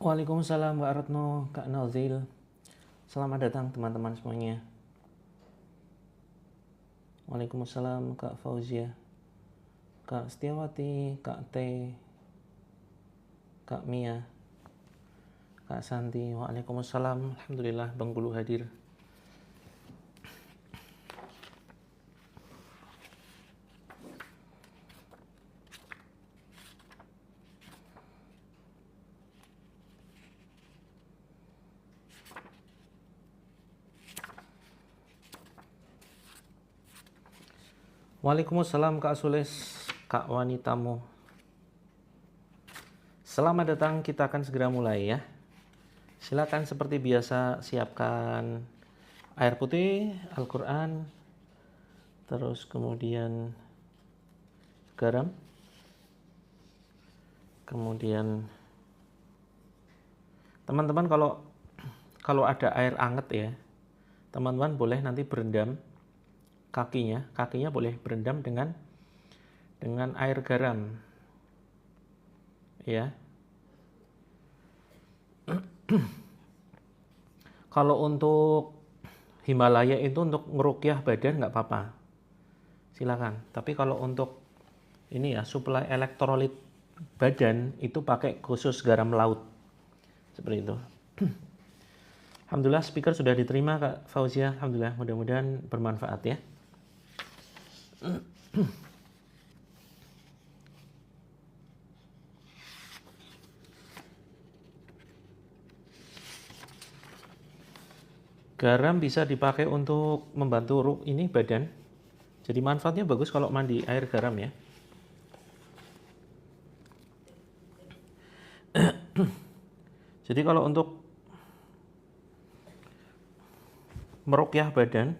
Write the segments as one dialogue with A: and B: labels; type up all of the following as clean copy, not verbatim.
A: Waalaikumsalam Kak Retno, Kak Nazil. Selamat datang teman-teman semuanya. Waalaikumsalam Kak Fauzia, Kak Setiawati, Kak T, Kak Mia, Kak Santi. Waalaikumsalam. Alhamdulillah Bengkulu hadir. Waalaikumsalam Kak Sules, Kak Wanitamu. Selamat datang, kita akan segera mulai ya. Silakan seperti biasa siapkan air putih, Al-Quran, terus kemudian garam, kemudian teman-teman kalau ada air anget ya, teman-teman boleh nanti berendam kakinya boleh berendam dengan air garam ya. Kalau untuk Himalaya itu untuk ngerukyah badan nggak apa-apa, silakan. Tapi kalau untuk ini ya, suplai elektrolit badan itu pakai khusus garam laut seperti itu. Alhamdulillah speaker sudah diterima Kak Fauzia. Alhamdulillah, mudah-mudahan bermanfaat ya. Garam bisa dipakai untuk membantu ini badan. Jadi manfaatnya bagus kalau mandi air garam ya. Jadi kalau untuk merukyah badan,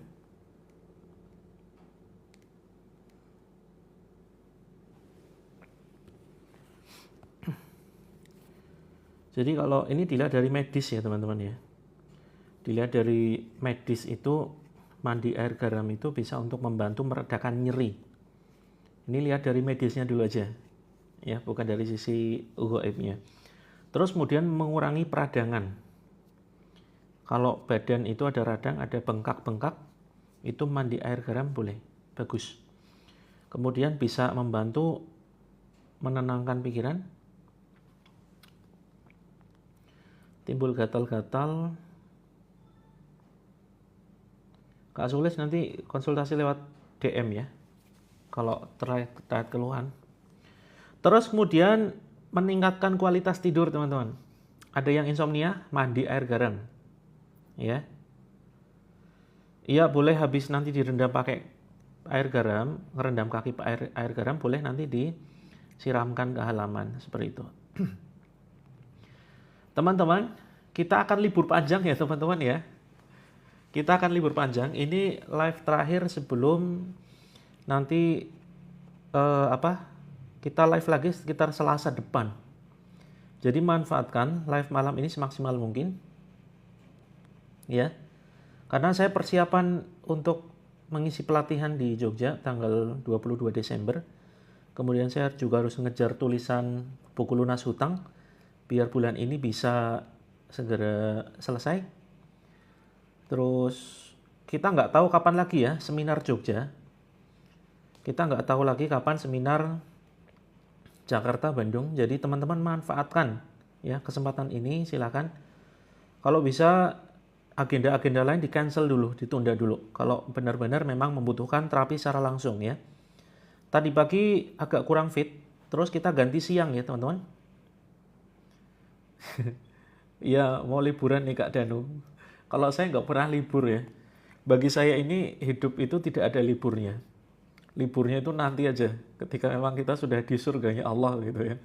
A: jadi kalau ini dilihat dari medis ya teman-teman ya. Dilihat dari medis itu mandi air garam itu bisa untuk membantu meredakan nyeri. Ini lihat dari medisnya dulu aja. Ya, bukan dari sisi gaibnya. Terus kemudian mengurangi peradangan. Kalau badan itu ada radang, ada bengkak-bengkak, itu mandi air garam boleh, bagus. Kemudian bisa membantu menenangkan pikiran. Timbul gatal-gatal. Kak Sulis nanti konsultasi lewat DM ya, kalau terkait keluhan. Terus kemudian meningkatkan kualitas tidur teman-teman. Ada yang insomnia, mandi air garam. Ya. Iya boleh habis nanti direndam pakai air garam, ngerendam kaki air garam, boleh nanti disiramkan ke halaman seperti itu. Teman-teman, kita akan libur panjang ya teman-teman ya. Kita akan libur panjang. Ini live terakhir sebelum nanti kita live lagi sekitar Selasa depan. Jadi manfaatkan live malam ini semaksimal mungkin. Ya. Karena saya persiapan untuk mengisi pelatihan di Jogja tanggal 22 Desember. Kemudian saya juga harus ngejar tulisan buku lunas hutang biar bulan ini bisa segera selesai. Terus kita nggak tahu kapan lagi ya seminar Jogja. Kita nggak tahu lagi kapan seminar Jakarta, Bandung. Jadi teman-teman manfaatkan ya kesempatan ini, silakan. Kalau bisa agenda-agenda lain di-cancel dulu, ditunda dulu. Kalau benar-benar memang membutuhkan terapi secara langsung ya. Tadi pagi agak kurang fit, terus kita ganti siang ya teman-teman. Ya mau liburan nih Kak Danu. Kalau saya nggak pernah libur ya. Bagi saya ini hidup itu tidak ada liburnya. Liburnya itu nanti aja, ketika memang kita sudah di surganya Allah gitu ya.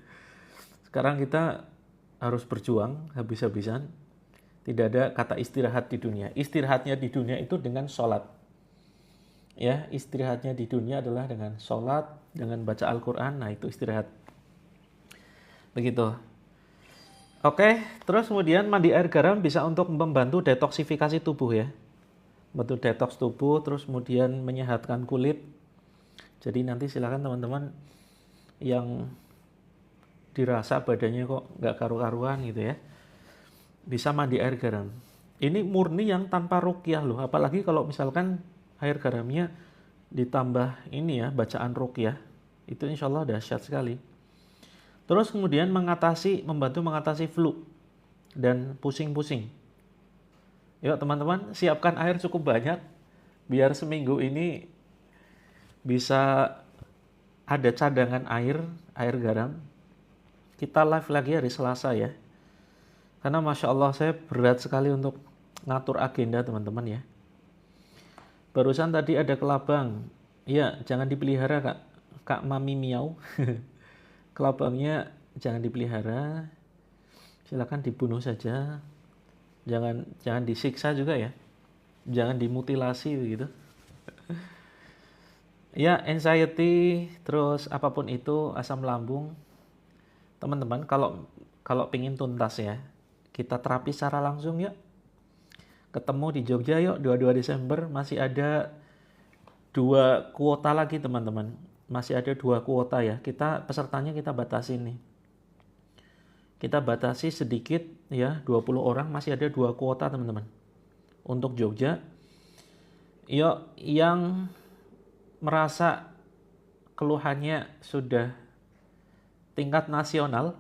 A: Sekarang kita harus berjuang habis-habisan. Tidak ada kata istirahat di dunia. Istirahatnya di dunia itu dengan sholat. Ya, istirahatnya di dunia adalah dengan sholat, dengan baca Al-Quran. Nah itu istirahat. Begitu. Oke, terus kemudian mandi air garam bisa untuk membantu detoksifikasi tubuh ya. Bantu detoks tubuh, terus kemudian menyehatkan kulit. Jadi nanti silakan teman-teman yang dirasa badannya kok nggak karu-karuan gitu ya. bisa mandi air garam. Ini murni yang tanpa ruqyah loh, apalagi kalau misalkan air garamnya ditambah ini ya, bacaan ruqyah, itu insya Allah dahsyat sekali. Terus kemudian membantu mengatasi flu dan pusing-pusing. Yuk teman-teman, siapkan air cukup banyak, biar seminggu ini bisa ada cadangan air garam. Kita live lagi hari Selasa ya. Karena Masya Allah saya berat sekali untuk ngatur agenda teman-teman ya. Barusan tadi ada kelabang. Ya, jangan dipelihara Kak Mami Miau. Kelabangnya jangan dipelihara. Silakan dibunuh saja. Jangan disiksa juga ya. Jangan dimutilasi begitu. Ya, anxiety, terus apapun itu, asam lambung. Teman-teman, kalau pingin tuntas ya, kita terapi secara langsung yuk. Ketemu di Jogja yuk, 22 Desember masih ada 2 kuota lagi teman-teman. Masih ada 2 kuota ya. Pesertanya kita batasi nih. Kita batasi sedikit ya, 20 orang, masih ada 2 kuota teman-teman. Untuk Jogja. Yuk, yang merasa keluhannya sudah tingkat nasional,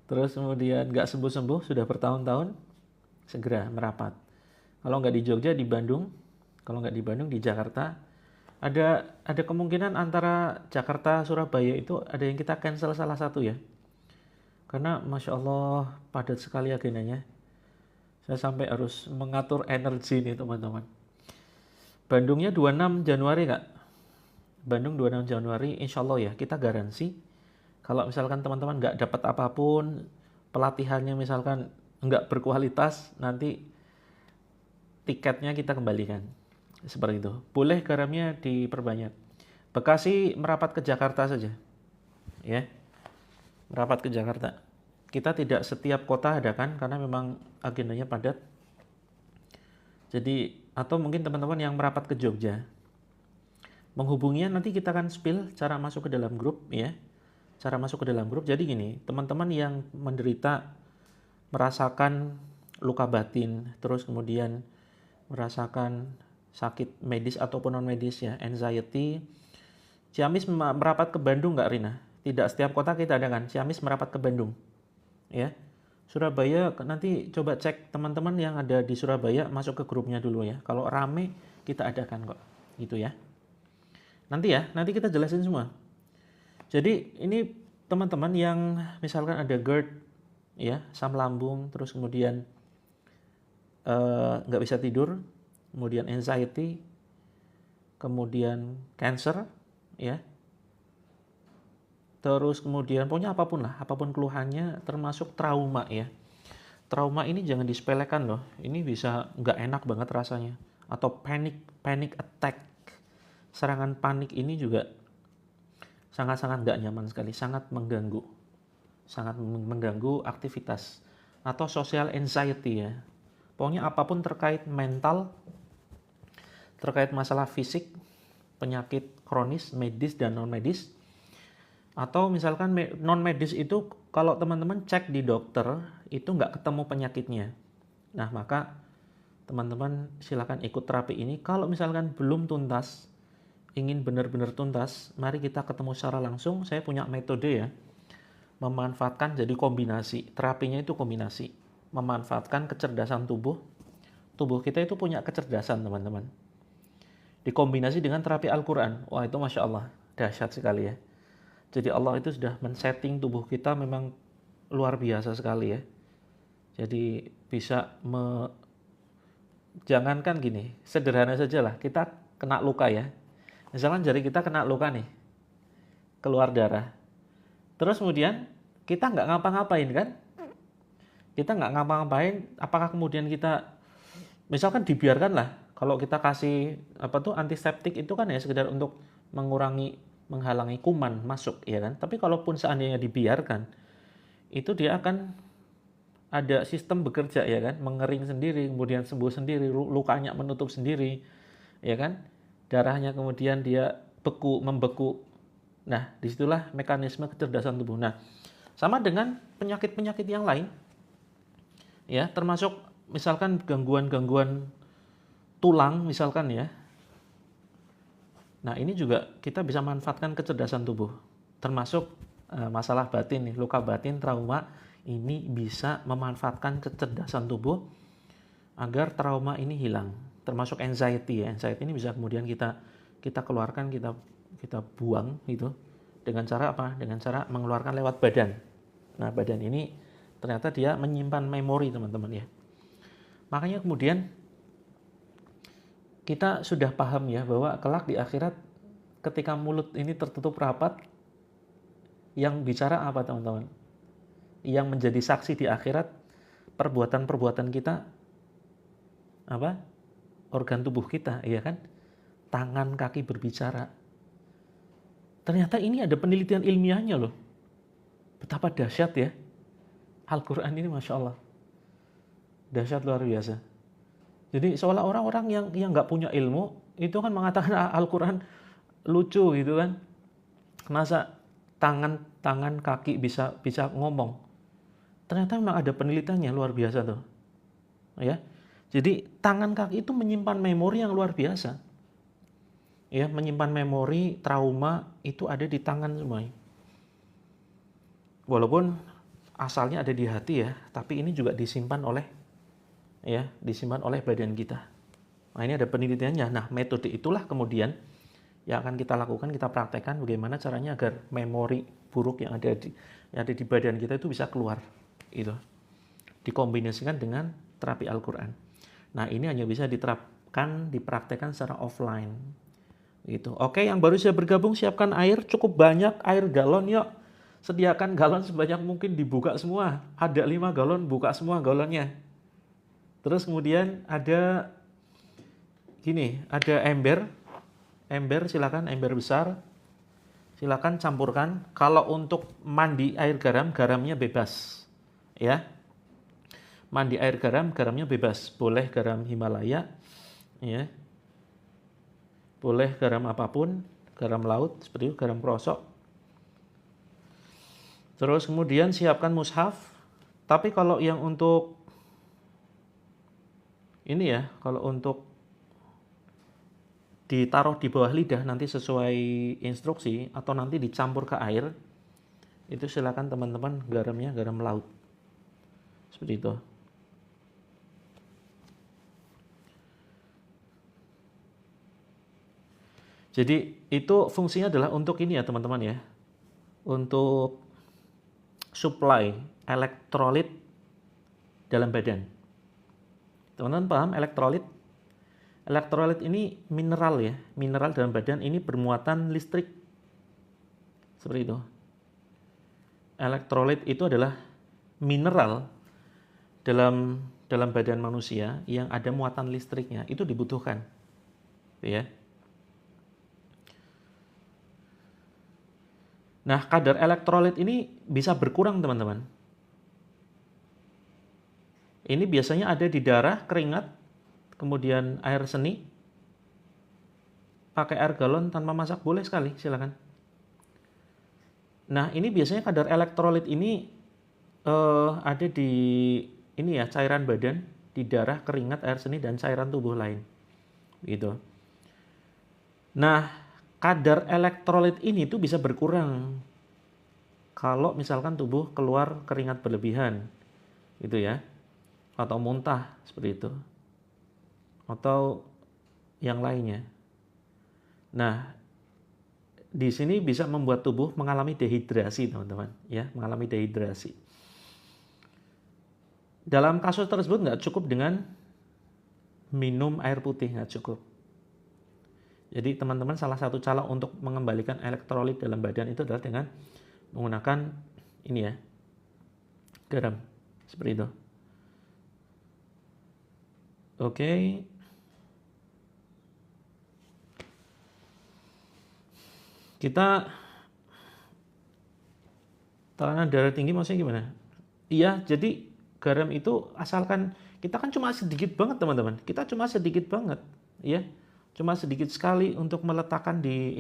A: terus kemudian nggak sembuh-sembuh, sudah bertahun-tahun, segera merapat. Kalau nggak di Jogja, di Bandung. Kalau nggak di Bandung, di Jakarta. Ada kemungkinan antara Jakarta, Surabaya itu ada yang kita cancel salah satu ya. Karena Masya Allah padat sekali agendanya. Saya sampai harus mengatur energi nih teman-teman. Bandungnya 26 Januari Kak. Bandung 26 Januari insya Allah ya, kita garansi. Kalau misalkan teman-teman nggak dapat apapun, pelatihannya misalkan nggak berkualitas, nanti tiketnya kita kembalikan. Seperti itu. Boleh garamnya diperbanyak. Bekasi merapat ke Jakarta saja. Ya. Merapat ke Jakarta. Kita tidak setiap kota adakan karena memang agendanya padat. Jadi atau mungkin teman-teman yang merapat ke Jogja. Menghubunginya nanti kita akan spill cara masuk ke dalam grup ya. Cara masuk ke dalam grup. Jadi gini, teman-teman yang menderita merasakan luka batin, terus kemudian merasakan sakit medis ataupun non medis ya, anxiety. Ciamis merapat ke Bandung nggak Rina? Tidak setiap kota kita adakan. Ciamis merapat ke Bandung. Ya. Surabaya nanti coba cek teman-teman yang ada di Surabaya masuk ke grupnya dulu ya. Kalau rame kita adakan kok. Gitu ya. Nanti kita jelasin semua. Jadi ini teman-teman yang misalkan ada GERD ya, asam lambung, terus kemudian nggak bisa tidur, kemudian anxiety, kemudian cancer ya. Terus kemudian pokoknya apapun keluhannya, termasuk trauma ya. Trauma ini jangan disepelekan loh. Ini bisa nggak enak banget rasanya. Atau panic attack. Serangan panik ini juga sangat-sangat nggak nyaman sekali, sangat mengganggu. Sangat mengganggu aktivitas. Atau social anxiety ya. Pokoknya apapun terkait mental, terkait masalah fisik, penyakit kronis, medis dan non medis. Atau misalkan non medis itu kalau teman-teman cek di dokter itu nggak ketemu penyakitnya. Nah maka teman-teman silakan ikut terapi ini. Kalau misalkan belum tuntas, ingin benar-benar tuntas, mari kita ketemu secara langsung. Saya punya metode ya, memanfaatkan jadi kombinasi. Terapinya itu kombinasi, memanfaatkan kecerdasan tubuh. Tubuh kita itu punya kecerdasan teman-teman. Dikombinasi dengan terapi Al-Quran. Wah itu Masya Allah, dahsyat sekali ya. Jadi Allah itu sudah men-setting tubuh kita memang luar biasa sekali ya. Jadi bisa jangankan gini, sederhana saja lah, kita kena luka ya. Misalkan jari kita kena luka nih, keluar darah. Terus kemudian kita nggak ngapa-ngapain kan? Kita nggak ngapa-ngapain, apakah kemudian kita, misalkan dibiarkan lah, kalau kita kasih antiseptik itu kan ya sekedar untuk menghalangi kuman masuk ya kan. Tapi kalaupun seandainya dibiarkan, itu dia akan ada sistem bekerja ya kan, mengering sendiri, kemudian sembuh sendiri, lukanya menutup sendiri ya kan, darahnya kemudian dia membeku. Nah disitulah mekanisme kecerdasan tubuh. Nah sama dengan penyakit-penyakit yang lain, ya, termasuk misalkan gangguan-gangguan tulang misalkan ya. Nah, ini juga kita bisa manfaatkan kecerdasan tubuh, termasuk masalah batin nih, luka batin, trauma, ini bisa memanfaatkan kecerdasan tubuh agar trauma ini hilang, termasuk anxiety ya. Anxiety ini bisa kemudian kita keluarkan, kita buang gitu. Dengan cara apa? Dengan cara mengeluarkan lewat badan. Nah, badan ini ternyata dia menyimpan memori, teman-teman ya. Makanya kemudian kita sudah paham ya bahwa kelak di akhirat ketika mulut ini tertutup rapat, yang bicara apa, teman-teman? Yang menjadi saksi di akhirat perbuatan-perbuatan kita apa? Organ tubuh kita, ya kan? Tangan, kaki berbicara. Ternyata ini ada penelitian ilmiahnya loh. Betapa dahsyat ya. Al-Quran ini Masya Allah. Dahsyat luar biasa. Jadi seolah orang-orang yang nggak punya ilmu, itu kan mengatakan Al-Quran lucu gitu kan. Masa tangan kaki bisa ngomong. Ternyata memang ada penelitiannya luar biasa tuh. Ya. Jadi tangan kaki itu menyimpan memori yang luar biasa. Ya, menyimpan memori trauma itu ada di tangan semuanya. Walaupun asalnya ada di hati ya, tapi ini juga disimpan oleh badan kita. Nah, ini ada penelitiannya. Nah, metode itulah kemudian yang akan kita lakukan, kita praktekkan bagaimana caranya agar memori buruk yang ada di badan kita itu bisa keluar. Itu dikombinasikan dengan terapi Al-Quran. Nah, ini hanya bisa dipraktekkan secara offline. Gitu. Oke, yang baru saja bergabung siapkan air cukup banyak, air galon yuk. Sediakan galon sebanyak mungkin, dibuka semua. Ada 5 galon, buka semua galonnya. Terus kemudian ada ember silakan, ember besar. Silakan campurkan. Kalau untuk mandi air garam, garamnya bebas. Ya. Mandi air garam, garamnya bebas. Boleh garam Himalaya, ya. Boleh garam apapun, garam laut seperti itu, garam krosok. Terus kemudian siapkan mushaf. Tapi kalau yang untuk ini ya, kalau untuk ditaruh di bawah lidah nanti sesuai instruksi atau nanti dicampur ke air, itu silakan teman-teman garamnya garam laut. Seperti itu. Jadi itu fungsinya adalah untuk ini ya teman-teman ya. Untuk supply elektrolit dalam badan. Teman-teman paham elektrolit? Elektrolit ini mineral ya. Mineral dalam badan ini bermuatan listrik. Seperti itu. Elektrolit itu adalah mineral dalam badan manusia yang ada muatan listriknya. Itu dibutuhkan. Ya. Nah, kadar elektrolit ini bisa berkurang, teman-teman. Ini biasanya ada di darah, keringat, kemudian air seni. Pakai air galon tanpa masak boleh sekali, silakan. Nah, ini biasanya kadar elektrolit ini ada di ini ya, cairan badan, di darah, keringat, air seni, dan cairan tubuh lain. Gitu. Nah, kadar elektrolit ini tuh bisa berkurang kalau misalkan tubuh keluar keringat berlebihan, gitu ya, atau muntah seperti itu, atau yang lainnya. Nah, di sini bisa membuat tubuh mengalami dehidrasi, teman-teman, ya, mengalami dehidrasi. Dalam kasus tersebut nggak cukup dengan minum air putih, nggak cukup. Jadi teman-teman salah satu cara untuk mengembalikan elektrolit dalam badan itu adalah dengan menggunakan ini ya, garam, seperti itu. Oke. Kita tekanan darah tinggi maksudnya gimana? Iya, jadi garam itu asalkan kita kan cuma sedikit banget teman-teman. Kita cuma sedikit banget, ya. Cuma sedikit sekali untuk meletakkan di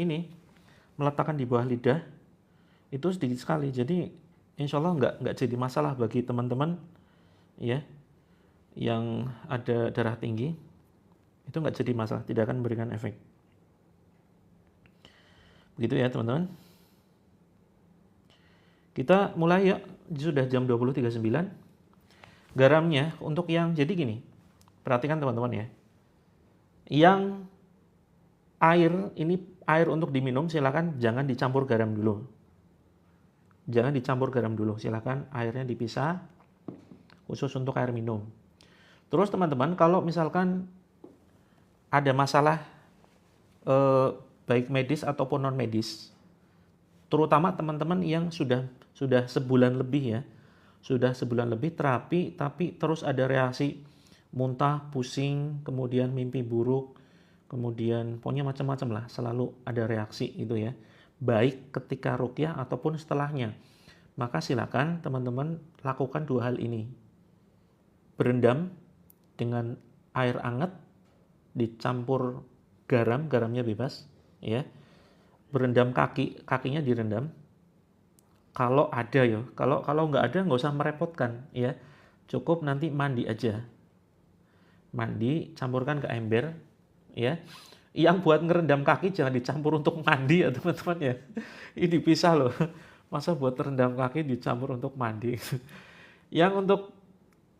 A: bawah lidah, itu sedikit sekali. Jadi insya Allah nggak jadi masalah bagi teman-teman, ya. yang ada darah tinggi, itu nggak jadi masalah, tidak akan memberikan efek. Begitu ya teman-teman. Kita mulai ya, sudah jam 20.39. Garamnya untuk yang, jadi gini, perhatikan teman-teman ya. Yang air, ini air untuk diminum silakan jangan dicampur garam dulu. Jangan dicampur garam dulu, silakan airnya dipisah, khusus untuk air minum. Terus teman-teman, kalau misalkan ada masalah baik medis ataupun non medis, terutama teman-teman yang sudah sebulan lebih ya, sudah sebulan lebih terapi tapi terus ada reaksi muntah, pusing, kemudian mimpi buruk, kemudian pokoknya macam-macam lah, selalu ada reaksi gitu ya, baik ketika ruqyah ataupun setelahnya. Maka silakan teman-teman lakukan 2 hal ini. Berendam dengan air hangat dicampur garam, garamnya bebas ya. Berendam kakinya direndam. Kalau ada ya, kalau nggak ada nggak usah merepotkan ya. Cukup nanti mandi aja. Mandi, campurkan ke ember ya. Yang buat ngerendam kaki jangan dicampur untuk mandi ya teman-teman ya. Ini dipisah loh. Masa buat rendam kaki dicampur untuk mandi. Yang untuk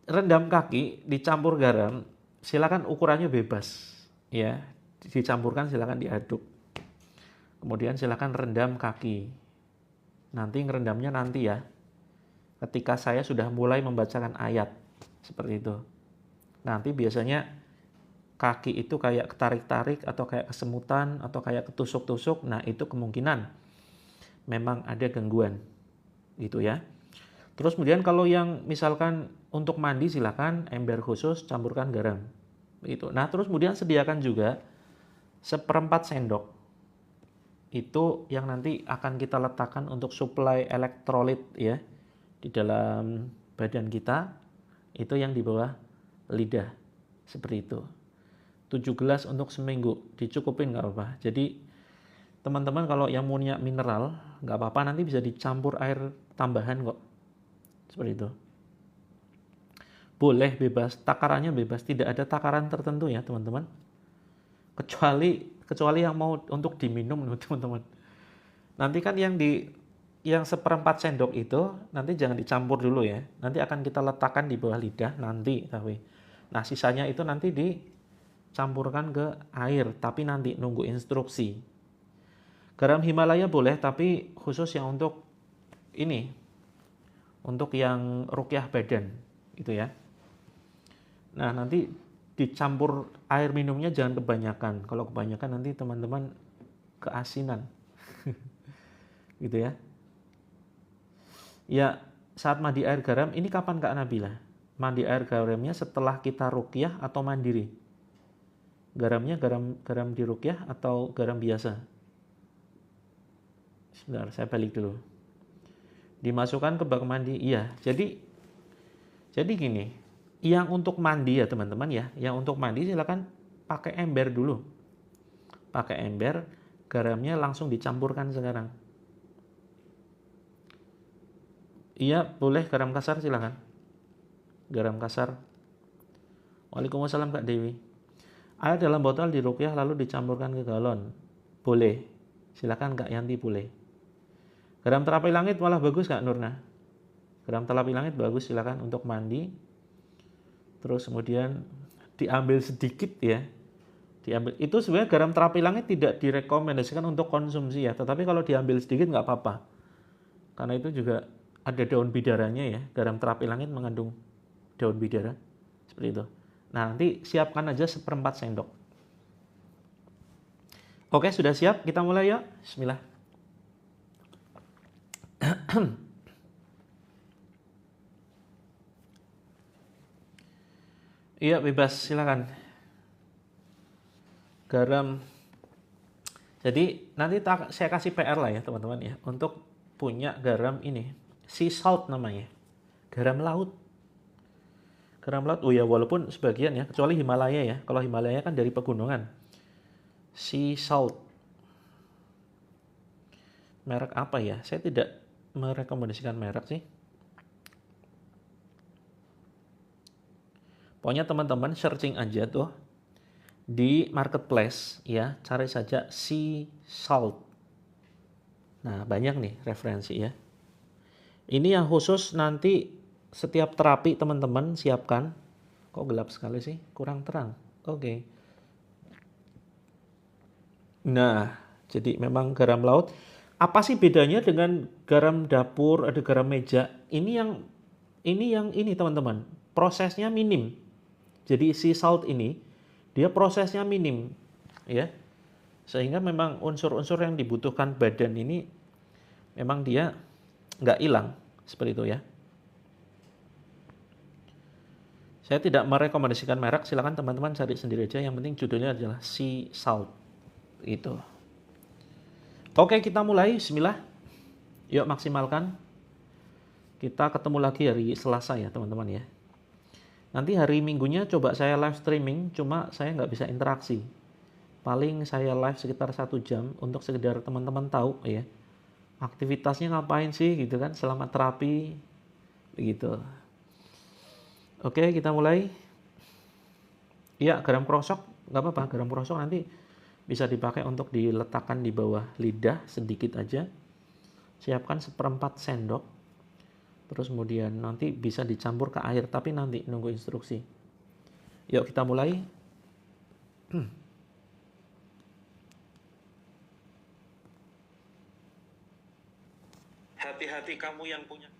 A: rendam kaki dicampur garam, silakan ukurannya bebas ya. Dicampurkan silakan diaduk. Kemudian silakan rendam kaki. Nanti ngerendamnya nanti ya. Ketika saya sudah mulai membacakan ayat seperti itu. Nanti biasanya kaki itu kayak ketarik-tarik atau kayak kesemutan atau kayak ketusuk-tusuk. Nah, itu kemungkinan memang ada gangguan. Gitu ya. Terus kemudian kalau yang misalkan untuk mandi silakan ember khusus campurkan garam. Begitu. Nah, terus kemudian sediakan juga 1/4 sendok. Itu yang nanti akan kita letakkan untuk suplai elektrolit ya di dalam badan kita. Itu yang di bawah lidah. Seperti itu. 7 gelas untuk seminggu. Dicukupin nggak apa-apa. Jadi teman-teman kalau yang punya mineral nggak apa-apa, nanti bisa dicampur air tambahan kok. Seperti itu. Boleh bebas, takarannya bebas. Tidak ada takaran tertentu ya teman-teman. Kecuali yang mau untuk diminum teman-teman. Nanti kan yang 1/4 sendok itu nanti jangan dicampur dulu ya. Nanti akan kita letakkan di bawah lidah nanti tapi. Nah, sisanya itu nanti dicampurkan ke air, tapi nanti nunggu instruksi. Garam Himalaya boleh, tapi khusus yang untuk ini. Untuk yang ruqyah badan gitu ya. Nah, nanti dicampur air minumnya jangan kebanyakan. Kalau kebanyakan nanti teman-teman keasinan. Gitu ya. Ya, saat mandi air garam, ini kapan Kak Nabila? Mandi air garamnya setelah kita ruqyah atau mandiri? Garamnya garam di ruqyah atau garam biasa? Sebentar, saya balik dulu. Dimasukkan ke bak mandi, iya. Jadi gini, yang untuk mandi ya teman-teman ya, yang untuk mandi silakan pakai ember dulu. Pakai ember, garamnya langsung dicampurkan sekarang. Iya, boleh garam kasar silakan. Garam kasar. Waalaikumsalam Kak Dewi. Air dalam botol diruqyah lalu dicampurkan ke galon. Boleh. Silakan Kak Yanti boleh. Garam terapi langit malah bagus Kak Nurna. Garam terapi langit bagus, silakan untuk mandi. Terus kemudian diambil sedikit ya. Diambil. Itu sebenarnya garam terapi langit tidak direkomendasikan untuk konsumsi ya. Tetapi kalau diambil sedikit nggak apa-apa. Karena itu juga ada daun bidaranya ya. Garam terapi langit mengandung daun bidara. Seperti itu. Nah, nanti siapkan aja 1/4 sendok. Oke, sudah siap? Kita mulai ya. Bismillah. Iya, bebas, silakan. Garam. Jadi nanti saya kasih PR lah ya teman-teman ya, untuk punya garam ini, sea salt namanya, garam laut. Garam laut, oh ya walaupun sebagian ya, kecuali Himalaya ya. Kalau Himalaya kan dari pegunungan. Sea salt. Merek apa ya? Saya tidak merekomendasikan merek sih. Pokoknya teman-teman searching aja tuh di marketplace ya, cari saja sea salt. Nah, banyak nih referensi ya. Ini yang khusus nanti setiap terapi teman-teman siapkan. Kok gelap sekali sih? Kurang terang. Oke. Nah, jadi memang garam laut. Apa sih bedanya dengan garam dapur, ada garam meja? Ini teman-teman. Prosesnya minim. Jadi sea salt ini dia prosesnya minim, ya. Sehingga memang unsur-unsur yang dibutuhkan badan ini memang dia nggak hilang seperti itu ya. Saya tidak merekomendasikan merek, silakan teman-teman cari sendiri aja. Yang penting judulnya adalah sea salt. Itu. Oke, kita mulai. Bismillah. Yuk maksimalkan. Kita ketemu lagi hari Selasa ya teman-teman ya. Nanti hari Minggunya coba saya live streaming, cuma saya nggak bisa interaksi. Paling saya live sekitar 1 jam untuk sekedar teman-teman tahu ya. Aktivitasnya ngapain sih gitu kan selama terapi begitu. Oke, kita mulai. Iya, garam krosok nggak apa-apa. Garam krosok nanti bisa dipakai untuk diletakkan di bawah lidah sedikit aja. Siapkan 1/4 sendok. Terus kemudian nanti bisa dicampur ke air, tapi nanti nunggu instruksi. Yuk kita mulai. Hati-hati kamu yang punya.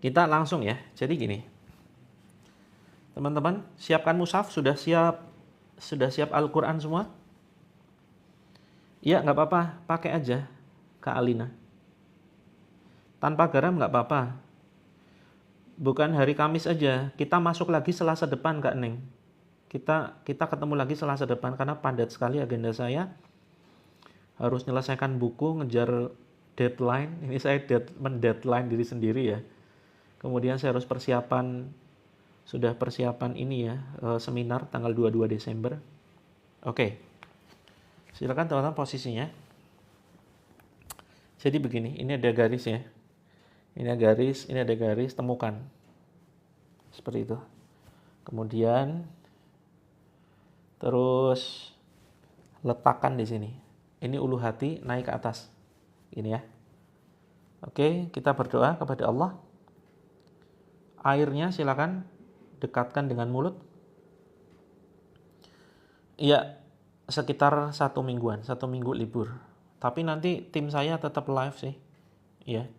A: Kita langsung ya. Jadi gini. Teman-teman, siapkan mushaf, sudah siap Al-Qur'an semua? Ya, nggak apa-apa, pakai aja Kak Alina. Tanpa garam nggak apa-apa. Bukan hari Kamis aja, kita masuk lagi Selasa depan Kak Neng. Kita ketemu lagi Selasa depan karena padat sekali agenda saya. Harus menyelesaikan buku, ngejar deadline. Ini saya mendeadline diri sendiri ya. Kemudian saya harus sudah persiapan ini ya, seminar tanggal 22 Desember. Oke. Silakan teman-teman posisinya. Jadi begini, ini ada garis ya. Ini ada garis, temukan. Seperti itu. Kemudian terus letakkan di sini. Ini ulu hati naik ke atas. Ini ya. Oke, kita berdoa kepada Allah. Airnya silakan dekatkan dengan mulut. Iya, sekitar 1 mingguan, 1 minggu libur. Tapi nanti tim saya tetap live sih, ya.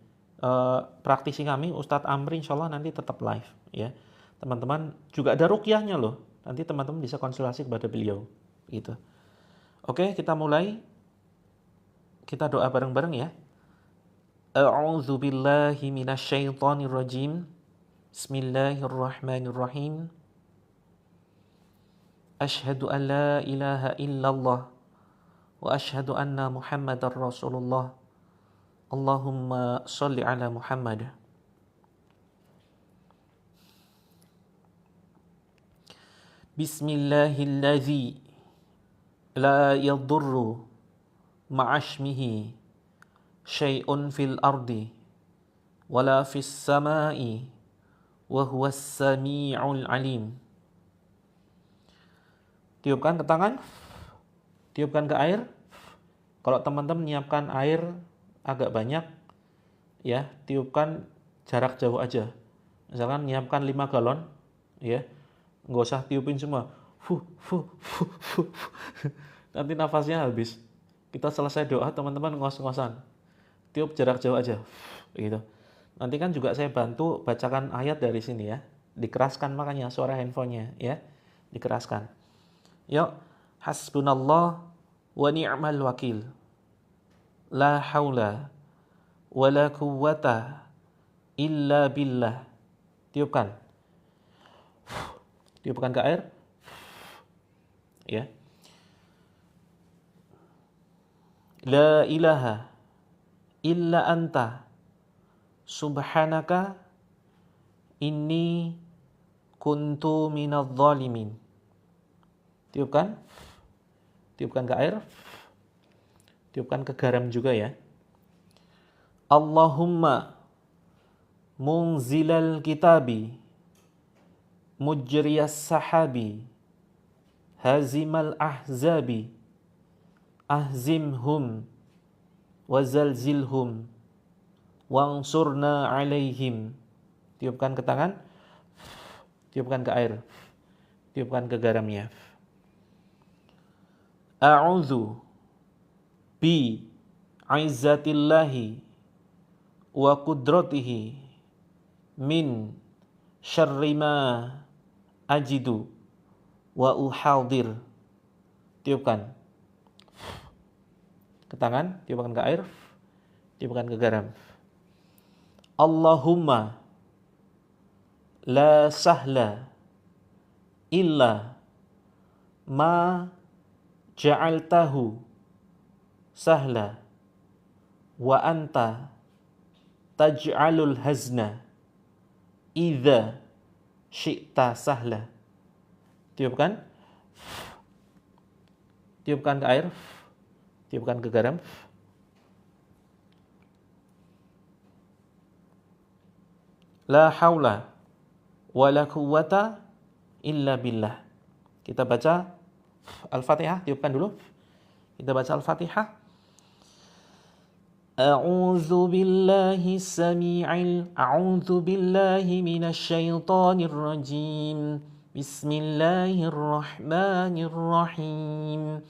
A: Praktisi kami Ustadz Amri insya Allah nanti tetap live, ya. Teman-teman juga ada ruqyahnya loh. Nanti teman-teman bisa konsultasi kepada beliau, gitu. Oke, kita mulai. Kita doa bareng-bareng ya. A'udzubillahi minasyaitonirrajim. Bismillahirrahmanirrahim. Asyhadu an la ilaha illallah wa asyhadu anna Muhammadar Rasulullah. Allahumma sholli ala Muhammad. Bismillahilladzi la yadurru ma'ashmihi syai'un fil ardi wala fis sama'i wa huwas sami'ul alim. Tiupkan ke tangan, tiupkan ke air. Kalau teman-teman menyiapkan air agak banyak, ya tiupkan jarak jauh aja. Misalkan menyiapkan 5 galon, ya nggak usah tiupin semua. Nanti nafasnya habis. Kita selesai doa teman-teman ngos-ngosan. Tiup jarak jauh aja, gitu. Nanti kan juga saya bantu bacakan ayat dari sini ya. Dikeraskan makanya suara handphonenya ya, dikeraskan. Yuk, hasbunallah wa ni'mal wakil. La haula wa la quwwata illa billah. Tiupkan. Tiupkan ke air. Ya. La ilaha illa anta subhanaka inni kuntu minadh dhalimin. Tiupkan. Tiupkan ke air. Tiupkan ke garam juga ya. Allahumma munzilal kitabi mujriyas sahabi hazimal ahzabi ahzimhum wazalzilhum wangsurna alaihim. Tiupkan ke tangan, tiupkan ke air, tiupkan ke garamnya. A'udzu bi izzatillahi wa qudratihi min syarri ma ajidu wa uhadir. Tiupkan ke tangan, tiupkan ke air, tiupkan ke garam. Allahumma la sahla illa ma ja'altahu sahla wa anta taj'alul hazna idza syi'ta sahla. Tiupkan, tiupkan ke air, tiupkan ke garam. La haula wa la quwwata illa billah. Kita baca Al-Fatihah, tiupkan dulu. Kita baca Al-Fatihah. A'udzu billahi minasy syaithanir rajim. Bismillahirrahmanirrahim.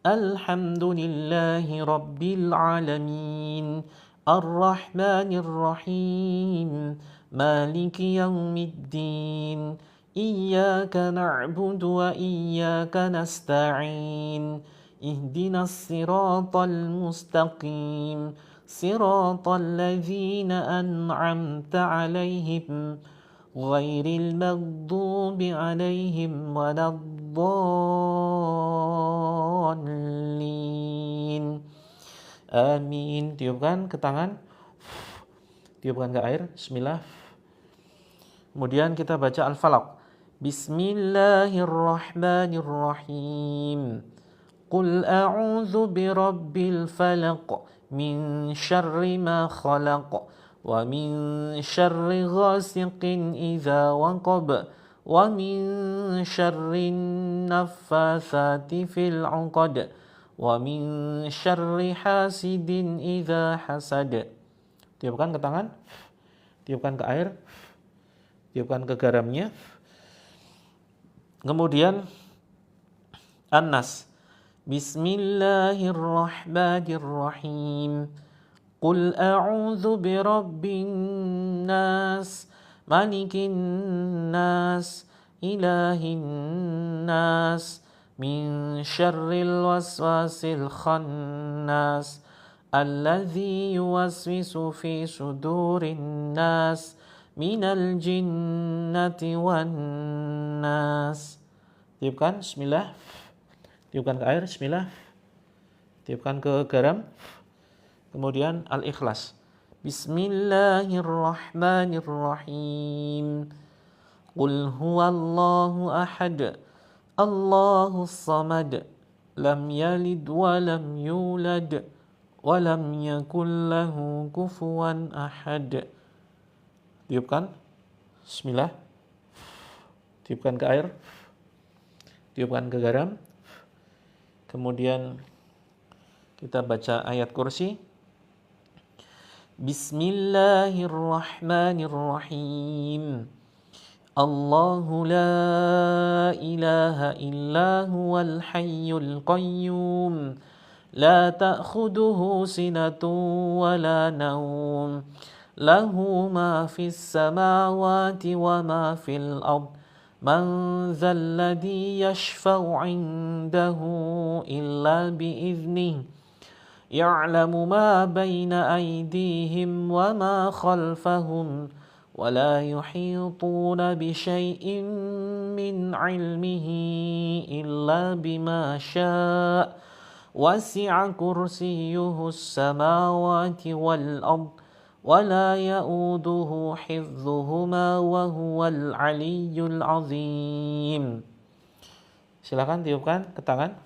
A: Alhamdulillahi rabbil alamin. Ar-Rahmanir Rahim. Maliki yaumiddin. Iyyaka na'budu wa iyyaka nasta'in. Ihdinas siratal mustaqim. Siratal ladzina an'amta 'alaihim ghairil maghdubi 'alaihim waladdallin. Amin. Tiupkan ke tangan, tiupkan ke air. Bismillah. Kemudian kita baca Al-Falaq. Bismillahirrahmanirrahim. Qul a'udzu birabbil falaq min syarri ma khalaq wa min syarri ghasiqin idza waqab wa min syarri naffatsati fil 'uqad wa min syarri hasidin idza hasad. Tiupkan ke tangan, tiupkan ke air, tiupkan ke garamnya. Kemudian An-Nas. Bismillahirrahmanirrahim. Qul a'udzu birabbin nas, malikin nas, ilahin nas, min syarril waswasil khannas, alladzi yuwaswisu fi sudurin nas, minal jinnati wan nas. Tiupkan, bismillah. Tiupkan ke air, bismillah. Tiupkan ke garam. Kemudian Al-Ikhlas. Bismillahirrahmanirrahim. Qul huwallahu ahad. Allahus samad. Lam yalid wa lam yulad wa lam yakul lahu kufuwan ahad. Tiupkan. Bismillah. Tiupkan ke air. Tiupkan ke garam. Kemudian kita baca ayat kursi. Bismillahirrahmanirrahim. Allahu la ilaha illa huwal hayyul qayyum. La ta'khuduhu sinatun wa la nawm. Lahu ma fis samawati wa ma fil ard. Man dzal ladzi yashfa'u 'indahu illa bi'idhnihi. Ya'lamu ma baina aydihim wa ma khalfahum wa la yuhituna bi syai'in min 'ilmihi illa bima syaa'. Wasi'a kursiyyuhus samawati wal ard. ولا يؤوده حفظهما وهو العلي العظيم. Silakan tiupkan ke tangan,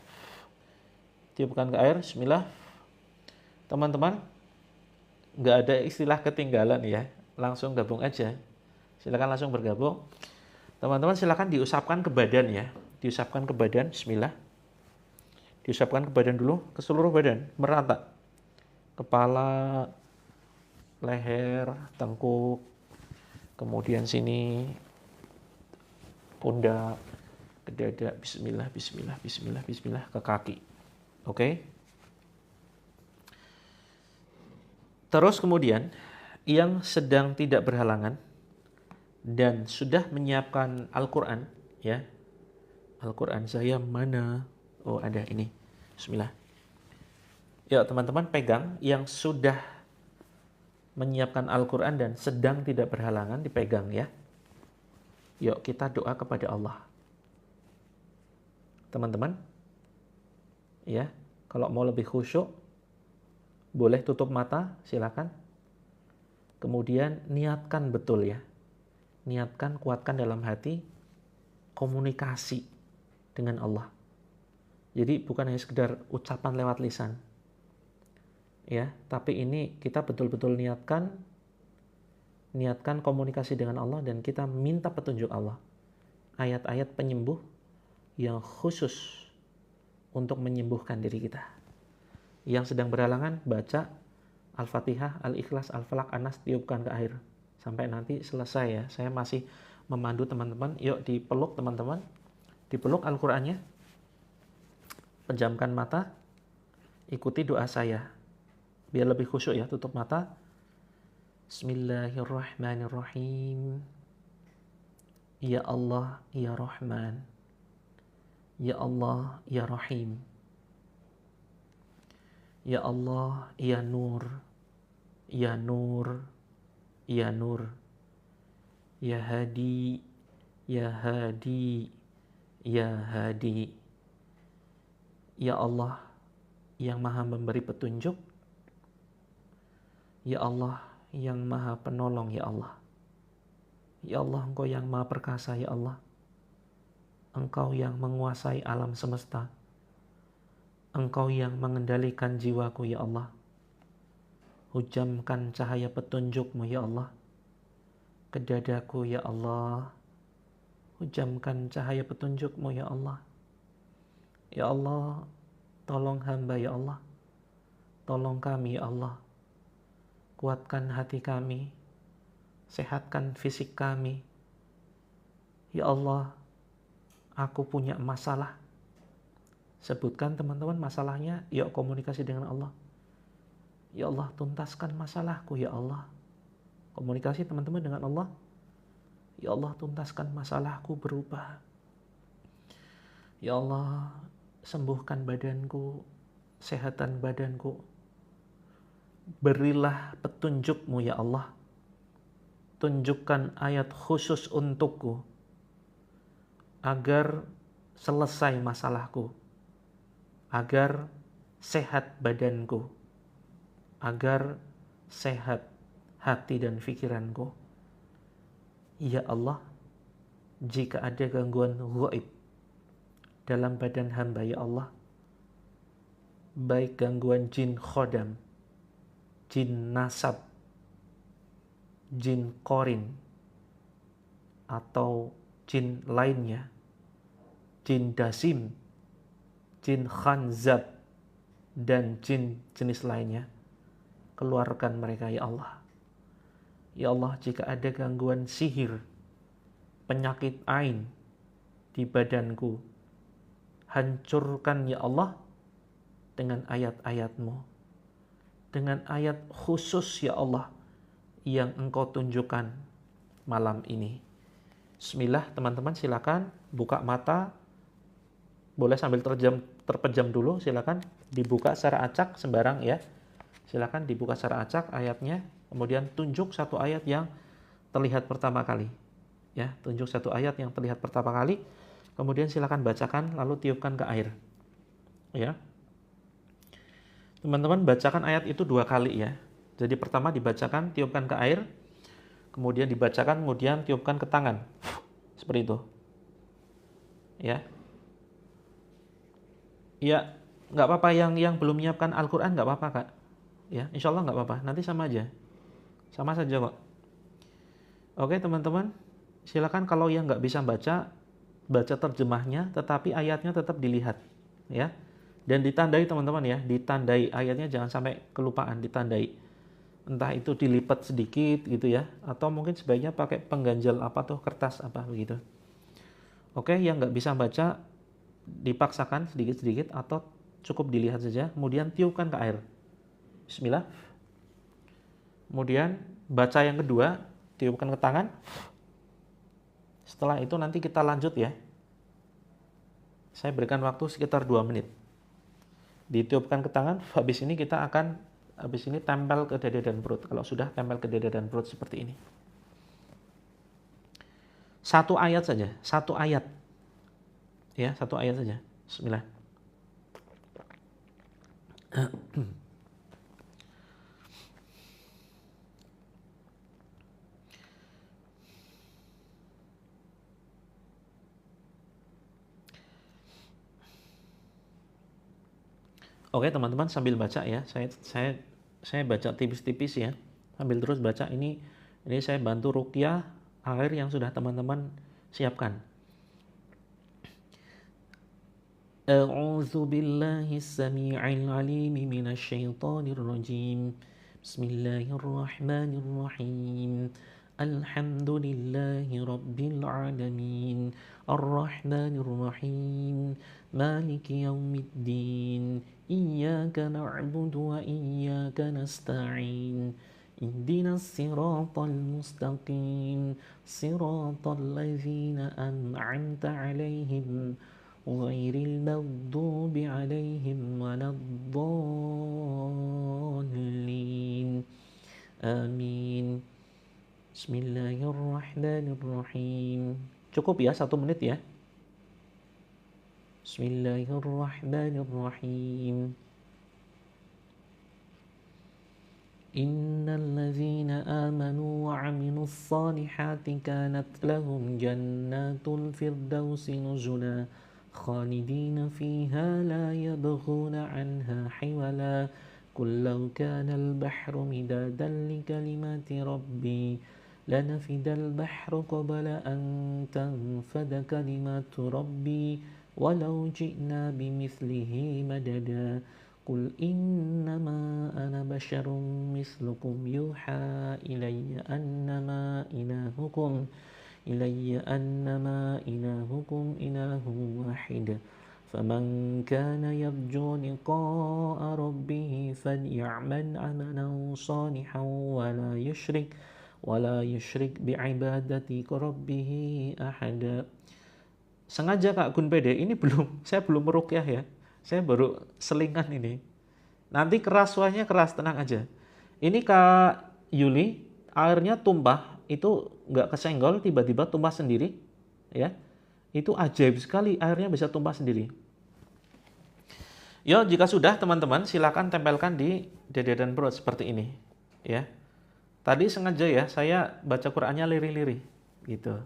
A: tiupkan ke air. Bismillah. Teman-teman, nggak ada istilah ketinggalan ya. Langsung gabung aja. Silakan langsung bergabung. Teman-teman silakan diusapkan ke badan ya. Diusapkan ke badan, bismillah. Diusapkan ke badan dulu, ke seluruh badan, merata. Kepala, leher, tengkuk, kemudian sini, pundak, ke dada, bismillah, bismillah, bismillah, bismillah, ke kaki. Oke? Terus kemudian, yang sedang tidak berhalangan dan sudah menyiapkan Al-Quran, ya. Al-Quran saya mana? Oh, ada ini. Bismillah. Ya, teman-teman pegang yang sudah menyiapkan Al-Quran dan sedang tidak berhalangan, dipegang ya. Yuk kita doa kepada Allah. Teman-teman, ya, kalau mau lebih khusyuk, boleh tutup mata, silakan. Kemudian niatkan betul ya. Niatkan, kuatkan dalam hati komunikasi dengan Allah. Jadi bukan hanya sekedar ucapan lewat lisan. Ya, tapi ini kita betul-betul niatkan komunikasi dengan Allah dan kita minta petunjuk Allah. Ayat-ayat penyembuh yang khusus untuk menyembuhkan diri kita. Yang sedang berhalangan baca Al-Fatihah, Al-Ikhlas, Al-Falaq, An-Nas, tiupkan ke air. Sampai nanti selesai ya. Saya masih memandu teman-teman. Yuk dipeluk teman-teman. Dipeluk Al-Qur'annya. Pejamkan mata. Ikuti doa saya. Biar lebih khusyuk ya, tutup mata. Bismillahirrahmanirrahim. Ya Allah, ya Rahman. Ya Allah, ya Rahim. Ya Allah, ya Nur. Ya Nur, ya Nur. Ya Hadi, ya Hadi, ya Hadi. Ya Allah, yang maha memberi petunjuk. Ya Allah, yang maha penolong, ya Allah. Ya Allah, Engkau yang maha perkasa, ya Allah. Engkau yang menguasai alam semesta. Engkau yang mengendalikan jiwaku, ya Allah. Hujamkan cahaya petunjuk-Mu, ya Allah, ke dadaku, ya Allah. Hujamkan cahaya petunjuk-Mu, ya Allah. Ya Allah, tolong hamba, ya Allah. Tolong kami, ya Allah. Kuatkan hati kami. Sehatkan fisik kami. Ya Allah, aku punya masalah. Sebutkan teman-teman masalahnya, yuk komunikasi dengan Allah. Ya Allah, tuntaskan masalahku, ya Allah. Komunikasi teman-teman dengan Allah. Ya Allah, tuntaskan masalahku berubah. Ya Allah, sembuhkan badanku, sehatan badanku. Berilah petunjuk-Mu, ya Allah. Tunjukkan ayat khusus untukku, agar selesai masalahku. Agar sehat badanku, agar sehat hati dan pikiranku. Ya Allah, jika ada gangguan ghaib dalam badan hamba, ya Allah, baik gangguan jin khodam, jin nasab, jin korin, atau jin lainnya, jin dasim, jin khanzab, dan jin jenis lainnya, keluarkan mereka, ya Allah. Ya Allah, jika ada gangguan sihir, penyakit ain di badanku, hancurkan, ya Allah, dengan ayat-ayat-Mu, dengan ayat khusus, ya Allah, yang Engkau tunjukkan malam ini. Bismillah, teman-teman silakan buka mata. Boleh sambil terpejam dulu, silakan dibuka secara acak sembarang ya. Silakan dibuka secara acak ayatnya, kemudian tunjuk satu ayat yang terlihat pertama kali. Ya, tunjuk satu ayat yang terlihat pertama kali, kemudian silakan bacakan lalu tiupkan ke air. Ya. Teman-teman bacakan ayat itu 2 kali ya. Jadi pertama dibacakan, tiupkan ke air, kemudian dibacakan, kemudian tiupkan ke tangan. Seperti itu. Ya. Ya, nggak apa-apa yang belum menyiapkan Al-Quran nggak apa-apa Kak. ya, insya Allah nggak apa-apa, nanti sama saja kok. Oke teman-teman, silakan kalau yang nggak bisa baca terjemahnya, tetapi ayatnya tetap dilihat, ya. Dan ditandai teman-teman ya, ditandai ayatnya, jangan sampai kelupaan, ditandai. Entah itu dilipat sedikit gitu ya, atau mungkin sebaiknya pakai pengganjal apa tuh, kertas apa begitu. Oke, yang nggak bisa baca dipaksakan sedikit-sedikit atau cukup dilihat saja, kemudian tiupkan ke air. Bismillah. Kemudian baca yang kedua, tiupkan ke tangan. Setelah itu nanti kita lanjut ya. Saya berikan waktu sekitar 2 menit. Ditiupkan ke tangan, habis ini tempel ke dada dan perut. Kalau sudah tempel ke dada dan perut seperti ini. Satu ayat saja, satu ayat. Ya, satu ayat saja. Bismillah. Oke teman-teman, sambil baca ya, saya baca tipis-tipis ya, sambil terus baca. Ini saya bantu ruqyah air yang sudah teman-teman siapkan. A'udzu billahi samii'il 'aliim minasy syaithaanir rajiim. Bismillahirrahmanirrahim. Alhamdulillahi rabbil 'alamin. Ar-Rahmanir Rahim. Maliki yaumiddin. Iyyaka na'budu wa iyyaka nasta'in. Ihdinas siratal mustaqim. Siratal ladzina an'amta 'alaihim ghairil maghdubi 'alaihim waladdallin. Amin. Bismillahirrahmanirrahim. Cukup ya, 1 menit ya. Bismillahirrahmanirrahim. Innal ladzina amanu wa 'amilus solihati kanat lahum jannatul firdausi nuzula khalidina fiha la yabghuna 'anha hiwala. Qul law kana al-bahru midadan li kalimati rabbi lanafidal bahru qabla an tanfada kalimatu rabbi walau ji'na bimithlihi madada. Qul innama ana basyarum mislukum yuha ilayya annama ilahukum ilahun wahid. Faman kana yarju liqa'a rabbih faly'amal 'amalan salihan wala yusyrik bi'ibadati rabbih ahada. Sengaja Kak Gun PD ini saya belum meruqyah ya. Saya baru selingan ini. Nanti keras suaranya, keras, tenang aja. Ini Kak Yuli, airnya tumpah, itu nggak kesenggol, tiba-tiba tumpah sendiri, ya. Itu ajaib sekali, airnya bisa tumpah sendiri. Yo, jika sudah teman-teman, silakan tempelkan di dada dan perut seperti ini, ya. Tadi sengaja ya, saya baca Qur'annya lirih-lirih, gitu.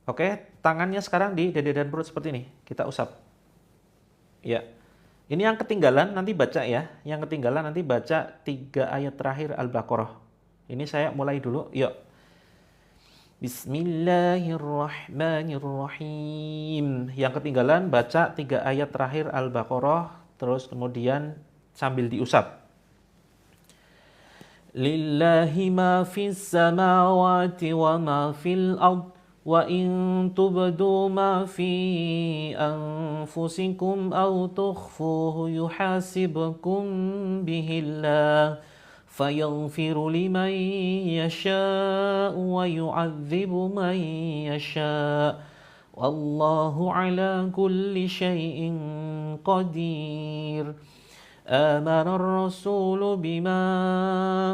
A: Oke, tangannya sekarang di dada dan perut seperti ini, kita usap. Ya, ini yang ketinggalan nanti baca ya. Yang ketinggalan nanti baca 3 ayat terakhir Al-Baqarah. Ini saya mulai dulu. Yuk. Bismillahirrahmanirrahim. Yang ketinggalan baca 3 ayat terakhir Al-Baqarah. Terus kemudian sambil diusap. Lillahi ma fis samawati wa ma fil ardh. وَإِن تُبْدُوا مَا فِي أَنفُسِكُمْ أَوْ تُخْفُوهُ يُحَاسِبْكُم بِهِ اللَّهُ فَيَغْفِرُ لِمَن يَشَاءُ وَيُعَذِّبُ مَن يَشَاءُ وَاللَّهُ عَلَى كُلِّ شَيْءٍ قَدِيرٌ. آمن الرسول بما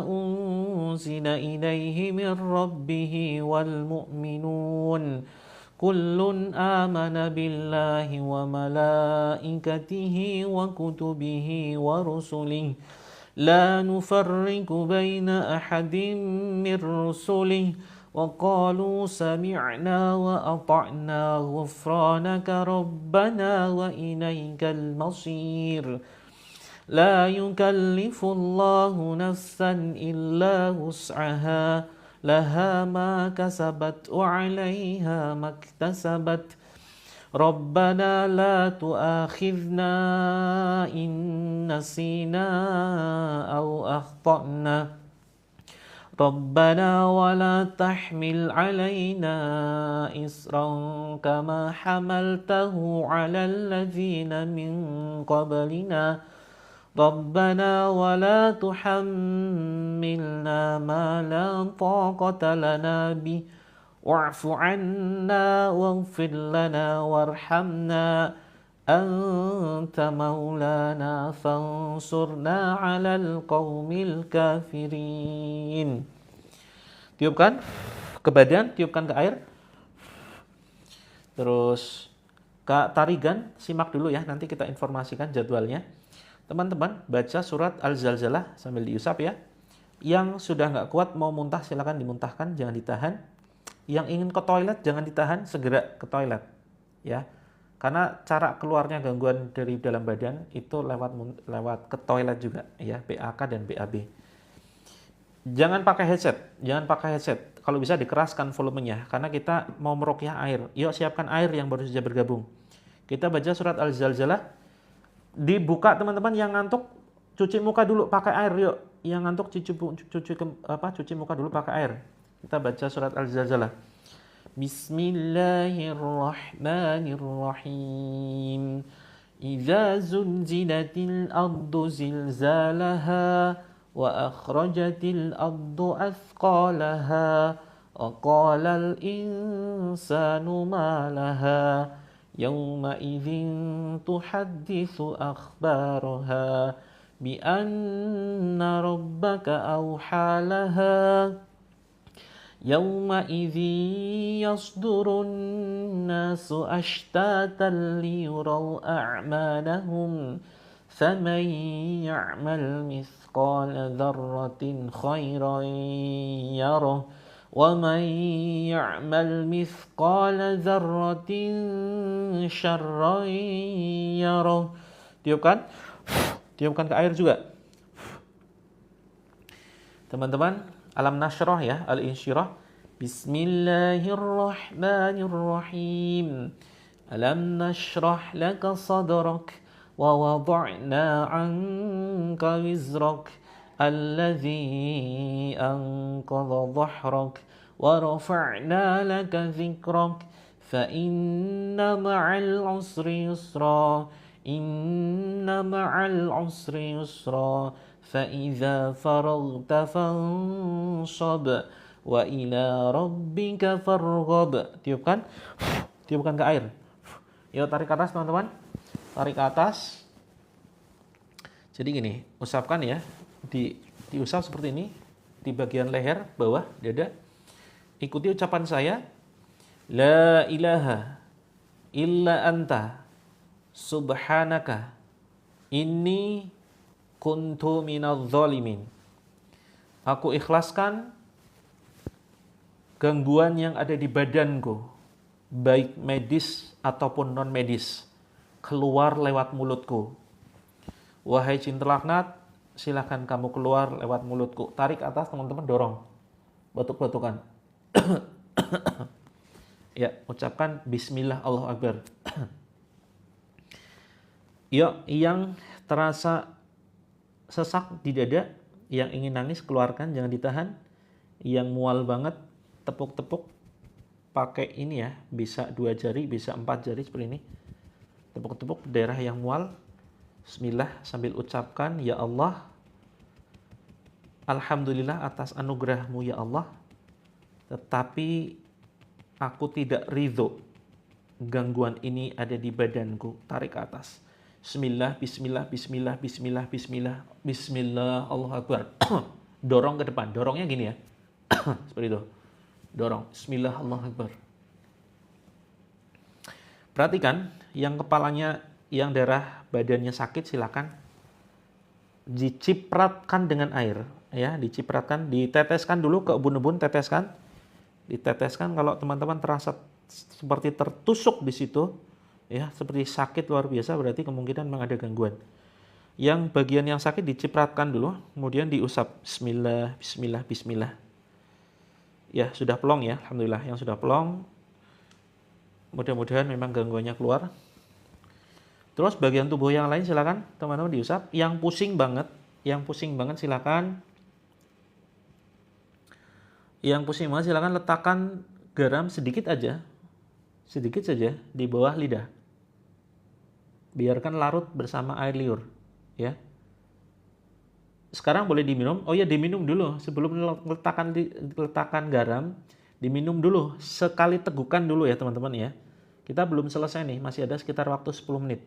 A: أنزل إليه من ربه والمؤمنون كل آمن بالله وملائكته وكتبه ورسله لا نفرق بين أحد من رسله وقالوا سمعنا وأطعنا غفرانك ربنا وإليك المصير. لا يكلف الله نفسا إلا وسعها لها ما كسبت وعليها ما اكتسبت ربنا لا تؤاخذنا إن نسينا أو أخطأنا ربنا ولا تحمل علينا إصرا كما حملته على الذين من قبلنا ربنا ولا تحملنا ما لا طاقة لنا به واعف عنا واغفر لنا وارحمنا أنت مولانا فانصرنا على القوم الكافرين. Tiupkan ke badan, tiupkan ke air. Terus Kak Tarigan, simak dulu ya, nanti kita informasikan jadwalnya. Teman-teman, baca surat Al-Zalzalah sambil diusap ya. Yang sudah nggak kuat mau muntah silakan dimuntahkan, jangan ditahan. Yang ingin ke toilet jangan ditahan, segera ke toilet ya. Karena cara keluarnya gangguan dari dalam badan itu lewat ke toilet juga ya, BAK dan BAB. Jangan pakai headset. Kalau bisa dikeraskan volumenya karena kita mau meruqyah air. Yuk siapkan air yang baru saja bergabung. Kita baca surat Al-Zalzalah. Dibuka teman-teman, yang ngantuk cuci muka dulu pakai air yuk. Yang ngantuk cuci muka dulu pakai air. Kita baca surat Al-Zalzalah. Bismillahirrahmanirrahim. Idza zulzilatil ardu zilzalaha wa akhrajatil ardu athqalaha wa qalal insanu ma laha yawma idzin tuhadditsu akhbaraha bi anna rabbaka awhalaha يومئذ يصدر الناس أشتاتا ليروا أعمالهم فمن يعمل مثقال ذرة خيرا يره ومن يعمل مثقال ذرة شرا يره. Tiupkan ke air juga teman-teman. Alam nasyrah ya, al-insyirah. Bismillahirrahmanirrahim. Alam nashrah laka sadrak wa wada'na 'anka wizrak alladhi anqadha dhahrak wa rafa'na laka dhikrak fa inna ma'al usri yusra inna ma'al usri yusra فَإِذَا فَرَغْتَ فَانصَبْ وَإِلَى رَبِّكَ فَارْغَب. Tiupkan ke air. Yuk tarik ke atas teman-teman. Tarik ke atas. Jadi gini, usapkan ya. Diusap seperti ini. Di bagian leher, bawah, dada. Ikuti ucapan saya. La ilaha illa anta subhanaka inni kuntu minadh dhalimin. Aku ikhlaskan gangguan yang ada di badanku, baik medis ataupun non medis, keluar lewat mulutku. Wahai jin terlaknat, silakan kamu keluar lewat mulutku. Tarik atas teman-teman, dorong. Batuk-batukan. Ya, ucapkan bismillah, Allahu Akbar. Yuk, yang terasa sesak di dada, yang ingin nangis keluarkan, jangan ditahan. Yang mual banget, tepuk-tepuk pakai ini ya, bisa 2 jari, bisa 4 jari seperti ini. Tepuk-tepuk daerah yang mual. Bismillah sambil ucapkan, ya Allah, alhamdulillah atas anugerahmu ya Allah, tetapi aku tidak ridho gangguan ini ada di badanku. Tarik ke atas. Bismillah, bismillah, bismillah, bismillah, bismillah, bismillah, Allahu Akbar. Dorong ke depan, dorongnya gini ya. Seperti itu. Dorong, bismillah, Allahu Akbar. Perhatikan, yang kepalanya, yang daerah badannya sakit, silakan dicipratkan dengan air. Ya, dicipratkan, diteteskan dulu ke ubun-ubun, teteskan. Diteteskan, kalau teman-teman terasa seperti tertusuk di situ, ya, seperti sakit luar biasa, berarti kemungkinan memang ada gangguan. Yang bagian yang sakit dicipratkan dulu, kemudian diusap. Bismillah, bismillah, bismillah. Ya, sudah plong ya, alhamdulillah. Yang sudah plong, mudah-mudahan memang gangguannya keluar. Terus bagian tubuh yang lain silakan teman-teman diusap. Yang pusing banget silakan. Yang pusing banget silakan letakkan garam sedikit aja. Sedikit saja di bawah lidah. Biarkan larut bersama air liur, ya. Sekarang boleh diminum. Oh ya, diminum dulu sebelum letakkan garam, diminum dulu sekali tegukan dulu ya, teman-teman ya. Kita belum selesai nih, masih ada sekitar waktu 10 menit.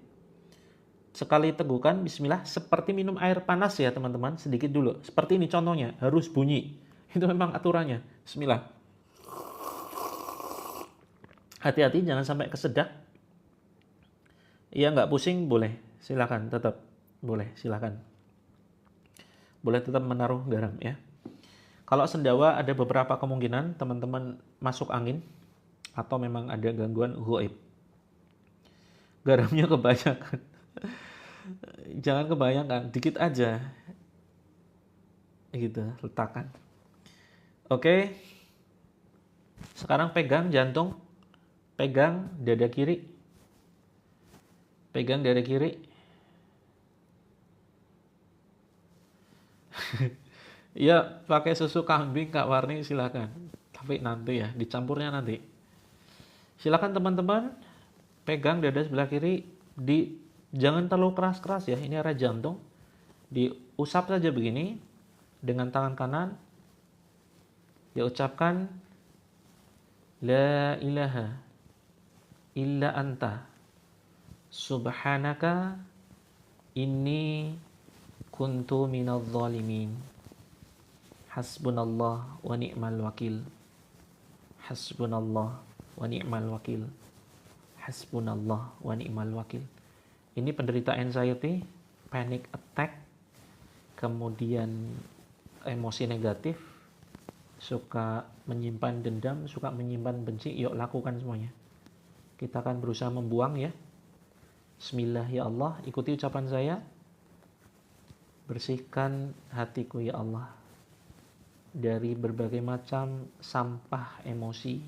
A: Sekali tegukan, bismillah, seperti minum air panas ya, teman-teman, sedikit dulu. Seperti ini contohnya, harus bunyi. Itu memang aturannya. Bismillah. Hati-hati jangan sampai kesedak. Ya nggak pusing boleh, silakan tetap boleh, silakan. Boleh tetap menaruh garam ya. Kalau sendawa ada beberapa kemungkinan teman-teman masuk angin atau memang ada gangguan ghaib. Garamnya kebanyakan. Jangan kebanyakan, dikit aja. Gitu, letakkan. Oke. Sekarang pegang jantung. Pegang dada kiri. Pegang dada kiri. Ya, pakai susu kambing Kak Warni silakan. Tapi nanti ya, dicampurnya nanti. Silakan teman-teman pegang dada sebelah kiri, jangan terlalu keras-keras ya. Ini area jantung. Diusap saja begini dengan tangan kanan. Dia ucapkan la ilaha illa anta subhanaka inni kuntu minadh dhalimin. Hasbunallah wa ni'mal wakil. Hasbunallah wa ni'mal wakil. Hasbunallah wa ni'mal wakil. Ini penderita anxiety, panic attack, kemudian emosi negatif, suka menyimpan dendam, suka menyimpan benci. Yuk lakukan semuanya. Kita akan berusaha membuang ya. Bismillah ya Allah, ikuti ucapan saya. Bersihkan hatiku ya Allah dari berbagai macam sampah emosi.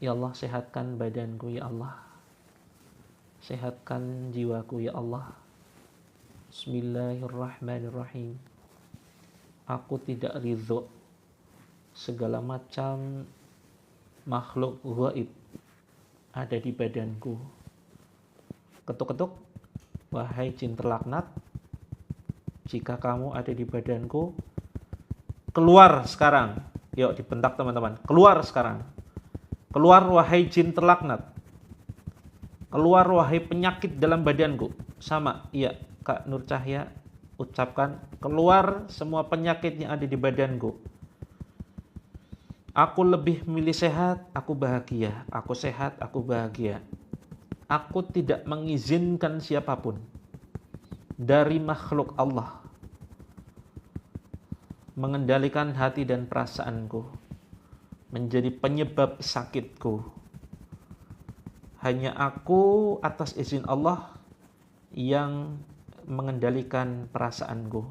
A: Ya Allah, sehatkan badanku ya Allah. Sehatkan jiwaku ya Allah. Bismillahirrahmanirrahim. Aku tidak ridho segala macam makhluk ghaib ada di badanku. Ketuk-ketuk, wahai jin terlaknat, jika kamu ada di badanku, keluar sekarang. Yuk dibentak teman-teman, keluar sekarang. Keluar wahai jin terlaknat. Keluar wahai penyakit dalam badanku. Sama, iya Kak Nur Cahya ucapkan, keluar semua penyakit yang ada di badanku. Aku lebih memilih sehat, aku bahagia. Aku sehat, aku bahagia. Aku tidak mengizinkan siapapun dari makhluk Allah mengendalikan hati dan perasaanku, menjadi penyebab sakitku. Hanya aku atas izin Allah yang mengendalikan perasaanku.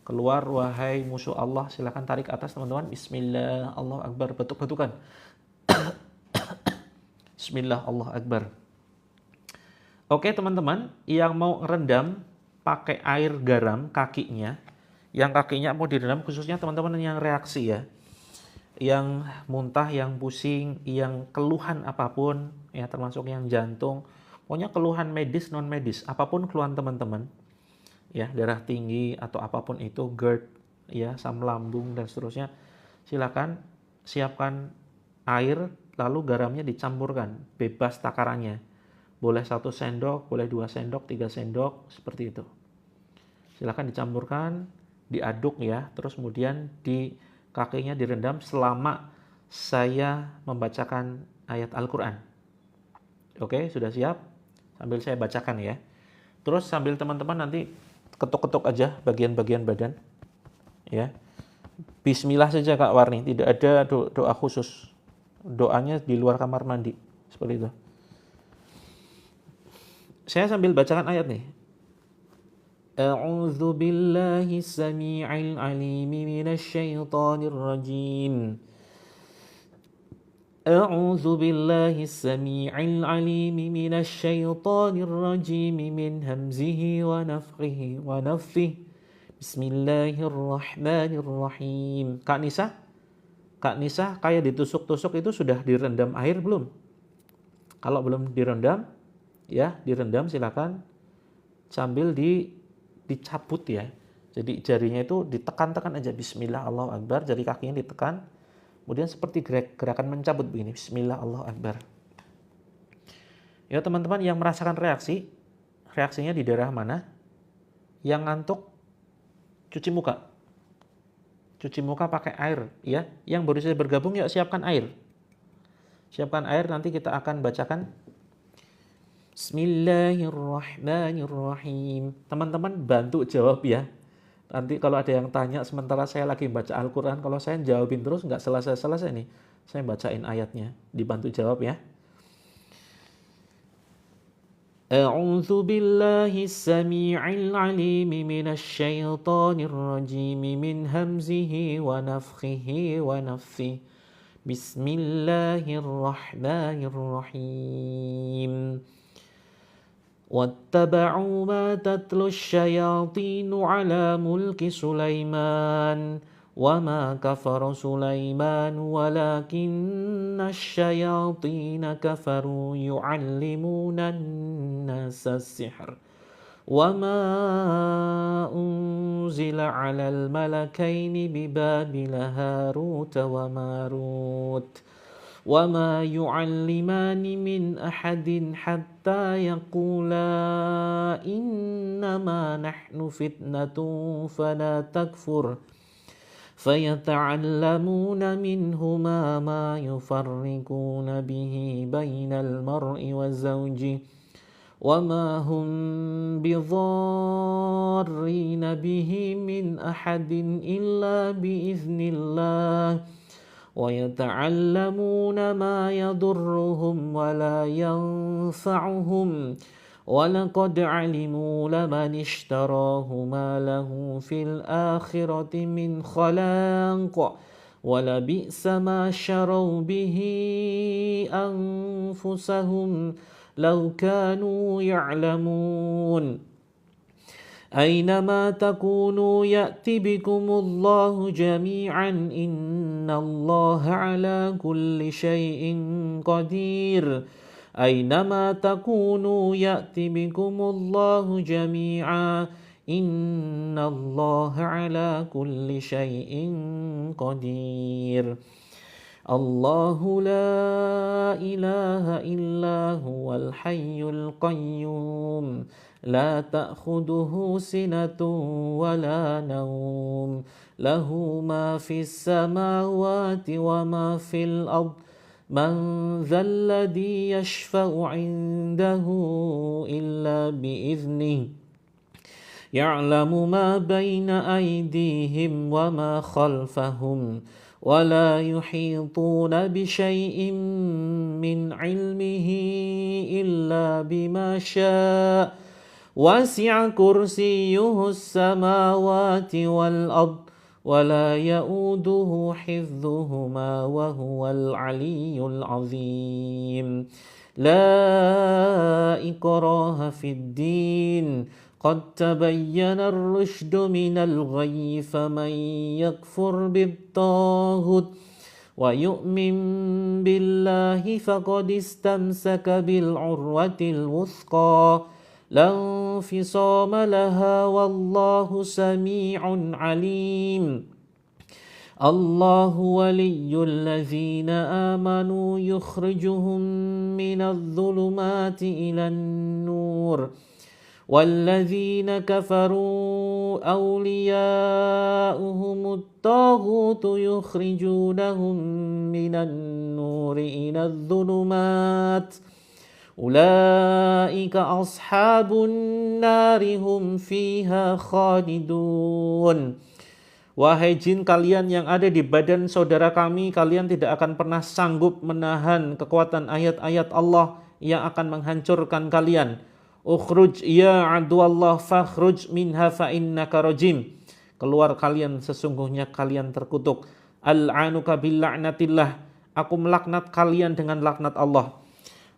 A: Keluar wahai musuh Allah. Silakan tarik atas teman-teman. Bismillah, Allah Akbar. Batuk-batukan. Bismillah, Allah Akbar. Oke teman-teman, yang mau ngerendam pakai air garam kakinya, yang kakinya mau direndam, khususnya teman-teman yang reaksi ya, yang muntah, yang pusing, yang keluhan apapun ya, termasuk yang jantung, pokoknya keluhan medis, non medis, apapun keluhan teman-teman ya, darah tinggi atau apapun itu, GERD ya, asam lambung dan seterusnya, silakan siapkan air, lalu garamnya dicampurkan, bebas takarannya. Boleh 1 sendok, boleh 2 sendok, 3 sendok, seperti itu. Silakan dicampurkan, diaduk ya, terus kemudian di kakinya direndam selama saya membacakan ayat Al-Quran. Oke, sudah siap? Sambil saya bacakan ya. Terus sambil teman-teman nanti ketuk-ketuk aja bagian-bagian badan. Ya. Bismillah saja Kak Warni, tidak ada doa khusus. Doanya di luar kamar mandi, seperti itu. Saya sambil bacakan ayat nih. A'udzu billahi samii'il 'aliim minasy syaithaanir rajiim. A'udzu billahi samii'il 'aliim minasy syaithaanir rajiim min hamzihi wa nafthihi wa nafthihi. Bismillahirrahmanirrahim. Kak Nisa kayak ditusuk-tusuk itu sudah direndam air belum? Kalau belum direndam, ya direndam silakan sambil dicabut ya. Jadi jarinya itu ditekan-tekan aja, Bismillah Allahu Akbar, jari kakinya ditekan. Kemudian seperti gerakan mencabut begini, Bismillah Allahu Akbar. Ya teman-teman yang merasakan reaksinya di daerah mana? Yang ngantuk, cuci muka. Cuci muka pakai air ya. Yang baru saja bergabung yuk siapkan air. Siapkan air, nanti kita akan bacakan Bismillahirrahmanirrahim. Teman-teman bantu jawab ya. Nanti kalau ada yang tanya sementara saya lagi baca Al-Quran, kalau saya jawabin terus nggak selesai-selesai nih. Saya bacain ayatnya, dibantu jawab ya. A'udzu billahi samii'il 'aliim minasy syaithaanir rajiim min hamzihi wa nafthihi wa nafthihi. Bismillahirrahmanirrahim. واتبعوا ما تتلو الشياطين على ملك سليمان وما كفر سليمان ولكن الشياطين كفروا يعلمون الناس السحر وما أنزل على الملكين ببابل هاروت وماروت وما يعلمان من أحد حتى يقولا إنما نحن فتنة فلا تكفر فيتعلمون منهما ما يفرقون به بين المرء وزوجه وما هم بضارين به من أحد إلا بإذن الله ويتعلمون ما يضرهم ولا ينفعهم ولقد علموا لمن اشتراه ما له في الآخرة من خلاق ولبئس ما شروا به أنفسهم لو كانوا يعلمون أينما تكونوا يأتي بكم الله جميعا إن الله على كل شيء قدير أينما تكونوا يأتي بكم الله جميعا إن الله على كل شيء قدير الله لا إله إلا هو الحي القيوم لا تأخذه سنة ولا نوم له ما في السماوات وما في الأرض من ذا الذي يشفع عنده إلا بإذنه يعلم ما بين أيديهم وما خلفهم ولا يحيطون بشيء من علمه إلا بما شاء وسع كرسيه السماوات والأرض ولا يؤوده حفظهما وهو العلي العظيم لا إكراه في الدين قد تبين الرشد من الغي فمن يكفر بالطاغوت ويؤمن بالله فقد استمسك بالعروة الوثقى لا انفصام لها والله سميع عليم الله ولي الذين آمنوا يخرجهم من الظلمات إلى النور والذين كفروا أولياؤهم الطاغوت يخرجونهم من النور إلى الظلمات أولئك أصحاب النار هم فيها خالدون. Wahai jin kalian yang ada di badan saudara kami, kalian tidak akan pernah sanggup menahan kekuatan ayat-ayat Allah yang akan menghancurkan kalian. Ukhruj ya aduallah fakhruj minha fa innaka rajim. Keluar kalian, sesungguhnya kalian terkutuk. Al'anuka billa'natillah. Aku melaknat kalian dengan laknat Allah.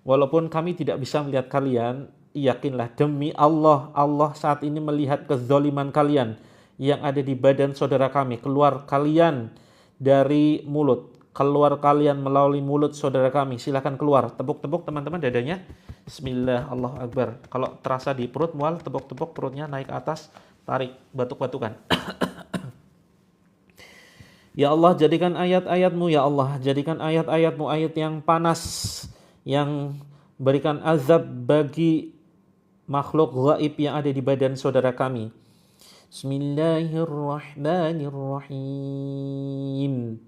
A: Walaupun kami tidak bisa melihat kalian, yakinlah demi Allah, Allah saat ini melihat kezaliman kalian yang ada di badan saudara kami. Keluar kalian dari mulut, keluar kalian melalui mulut saudara kami. Silakan keluar. Tepuk-tepuk teman-teman dadanya. Bismillah, Allahu Akbar. Kalau terasa di perut mual, tepuk-tepuk perutnya naik ke atas, tarik, batuk-batukan. Ya Allah, jadikan ayat-ayat-Mu, ya Allah, jadikan ayat-ayat-Mu ayat yang panas, yang berikan azab bagi makhluk gaib yang ada di badan saudara kami. Bismillahirrahmanirrahim.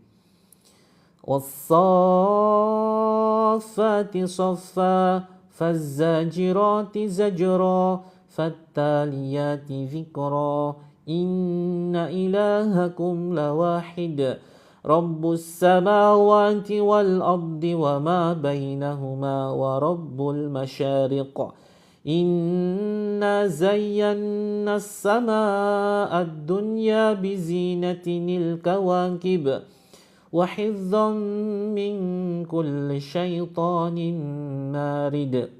A: Was-saffati saffa, faz-zajirati zajra, fattaliyati zikra. Inna ilahakum lawahid. Rabbus samawati wal ardi wa ma bainahuma wa rabbul masyariq. Inna zayyana as-samaa'a ad-dunya bizinatinil kawakib wa hifdzan min kulli syaitanin marid.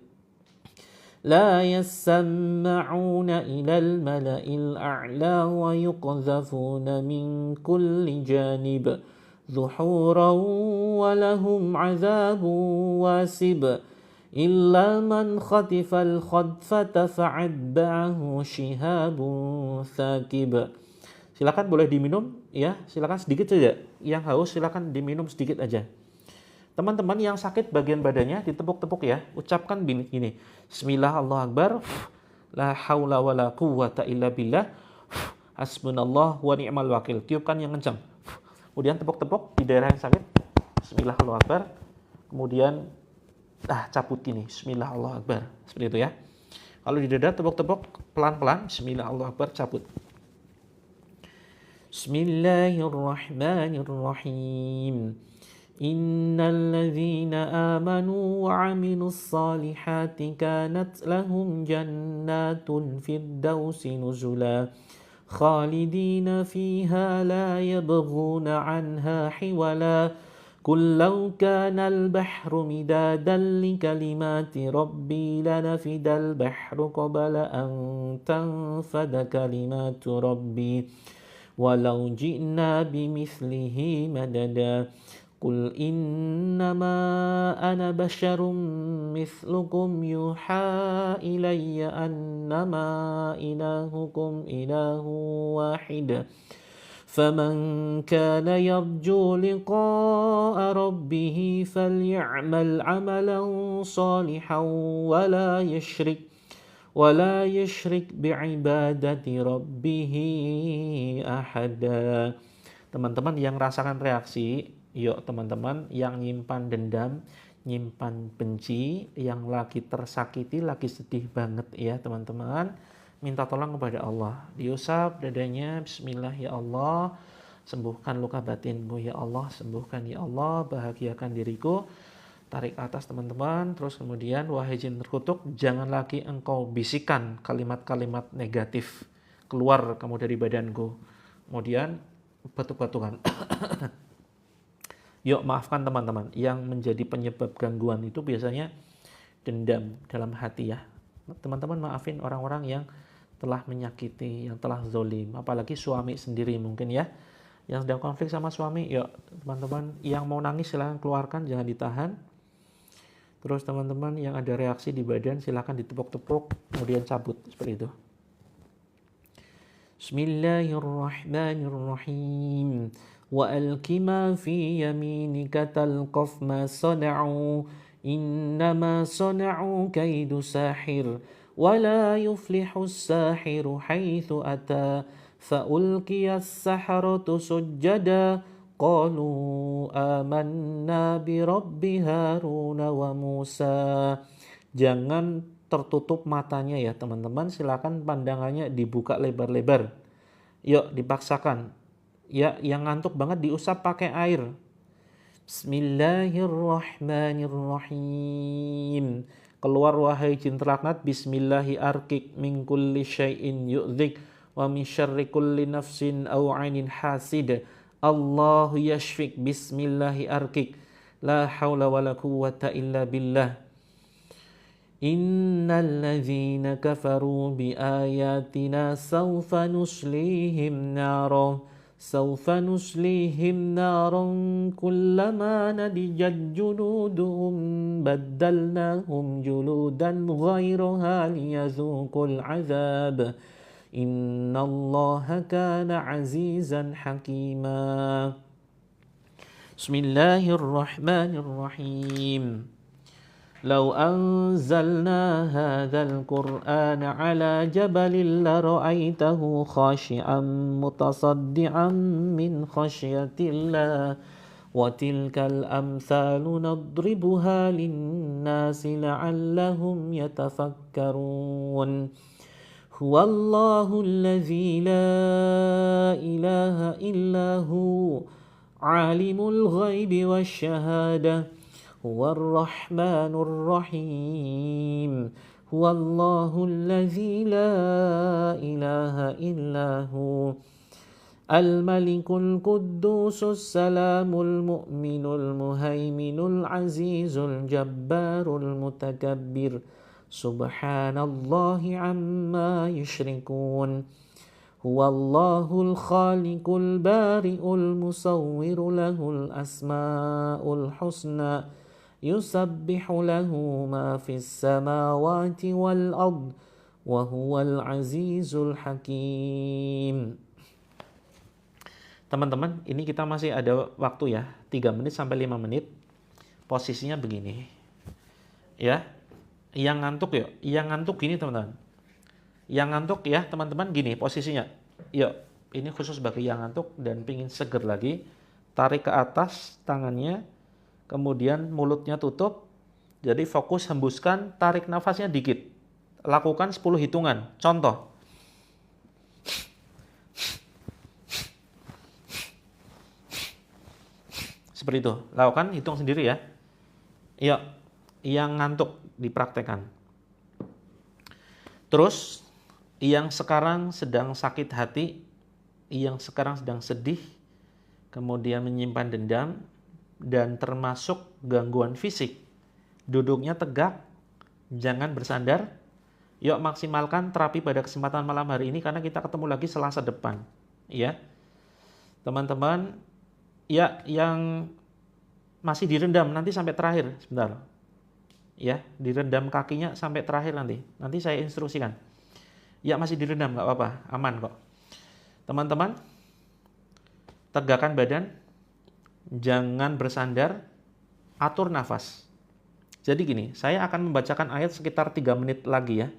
A: La yasma'una ilal mala'il a'la wa yuqdhafuna min kulli janib zuhuran wa lahum 'adzabun wasib illa man khatifal khadfata fa'atba'ahu shihabun thaqib. Silakan boleh diminum ya, silakan sedikit saja. Yang haus silakan diminum sedikit aja. Teman-teman yang sakit bagian badannya ditepuk-tepuk ya. Ucapkan gini. Bismillah, Allahu Akbar. La haula wa la quwwata illa billah. Hasbunallah wa ni'mal wakil. Tiupkan yang kencang. Kemudian tepuk-tepuk di daerah yang sakit. Bismillah, Allahu Akbar. Kemudian cabut gini. Bismillah, Allahu Akbar. Seperti itu ya. Kalau di dada tepuk-tepuk pelan-pelan. Bismillah, Allahu Akbar, cabut. Bismillahirrahmanirrahim. Innal ladzina amanu wa 'amilus salihati kanat lahum jannatun firdausi nuzula khalidina fiha la yabghuna 'anha hiwala. Qul law kana al-bahru midadan li kalimati rabbi lanafida al-bahru qabla an tanfada kalimatu rabbi walau ji'na bimithlihi madada. Qul innama ana basyarum mithlukum yuha ilayya annama ilahukum ilahu wahid. Faman kana yarju liqa'a rabbih faly'amal 'amalan salihan wala yushrik bi'ibadati rabbih ahada. Teman-teman yang rasakan reaksi, yuk teman-teman yang nyimpan dendam, nyimpan benci, yang lagi tersakiti, lagi sedih banget ya teman-teman, minta tolong kepada Allah. Diusap dadanya, bismillah ya Allah, sembuhkan luka batinku ya Allah, sembuhkan ya Allah, bahagiakan diriku. Tarik atas teman-teman, terus kemudian wahai jin terkutuk, jangan lagi engkau bisikan kalimat-kalimat negatif keluar kamu dari badanku. Kemudian batuk-batukan. Yuk maafkan teman-teman, yang menjadi penyebab gangguan itu biasanya dendam dalam hati ya. Teman-teman maafin orang-orang yang telah menyakiti, yang telah zolim, apalagi suami sendiri mungkin ya. Yang sedang konflik sama suami, yuk teman-teman yang mau nangis silahkan keluarkan, jangan ditahan. Terus teman-teman yang ada reaksi di badan silahkan ditepuk-tepuk, kemudian cabut, seperti itu. Bismillahirrahmanirrahim. وَأَلْقِ مَا فِي يَمِينِكَ تَلْقَفْ مَا صَنَعُوا إِنَّمَا صَنَعُوا كَيْدُ سَاحِرٍ وَلَا يُفْلِحُ السَّاحِرُ حَيْثُ أَتَى فَأُلْقِيَ السَّحَرَةُ سُجَّدًا قَالُوا آمَنَّا بِرَبِّ هَارُونَ وَمُوسَى. Jangan tertutup matanya ya teman-teman, silakan pandangannya dibuka lebar-lebar. Yuk dipaksakan. Ya, yang ngantuk banget diusap pakai air. Bismillahirrahmanirrahim. Keluar wahai jin terlaknat, bismillahi arkik min kulli syai'in yu'dzik wa min syarri kulli nafsin aw 'ainin hasid. Allahu yashfik, bismillahi arkik. La haula wala quwwata illa billah. Innal ladzina kafaru bi ayatina sawfa nuslihim naran kullama nadijat juluduhum baddalnahum juludan ghairaha liyadhuqul azab innallaha kana azizan hakima. Bismillahirrahmanirrahim. لو أنزلنا هذا القرآن على جبل لرأيته خاشعا متصدعا من خشية الله وتلك الأمثال نضربها للناس لعلهم يتفكرون هو الله الذي لا إله إلا هو عالم الغيب والشهادة هو الرحمن الرحيم هو الله الذي لا إله إلا هو الملك القدوس السلام المؤمن المهيمن العزيز الجبار المتكبر سبحان الله عما يشركون هو الله الخالق البارئ المصور له الأسماء الحسنى يسبح له ما في السماوات والأرض وهو العزيز الحكيم. Teman-teman, ini kita masih ada waktu ya, 3 menit sampai 5 menit. Posisinya begini. Ya. Yang ngantuk ya, yang ngantuk gini teman-teman. Yang ngantuk ya teman-teman gini posisinya. Yuk, ini khusus bagi yang ngantuk dan pingin seger lagi. Tarik ke atas tangannya, kemudian mulutnya tutup. Jadi fokus hembuskan, tarik nafasnya dikit. Lakukan 10 hitungan. Contoh. Seperti itu. Lakukan, hitung sendiri ya. Yuk, yang ngantuk dipraktekkan. Terus yang sekarang sedang sakit hati, yang sekarang sedang sedih, kemudian menyimpan dendam, dan termasuk gangguan fisik. Duduknya tegak, jangan bersandar. Yuk maksimalkan terapi pada kesempatan malam hari ini karena kita ketemu lagi Selasa depan. Ya, teman-teman, ya yang masih direndam nanti sampai terakhir, sebentar. Ya, direndam kakinya sampai terakhir nanti. Nanti saya instruksikan. Ya masih direndam, nggak apa-apa, aman kok. Teman-teman, tegakkan badan, jangan bersandar, atur nafas. Jadi gini, saya akan membacakan ayat sekitar 3 menit lagi ya.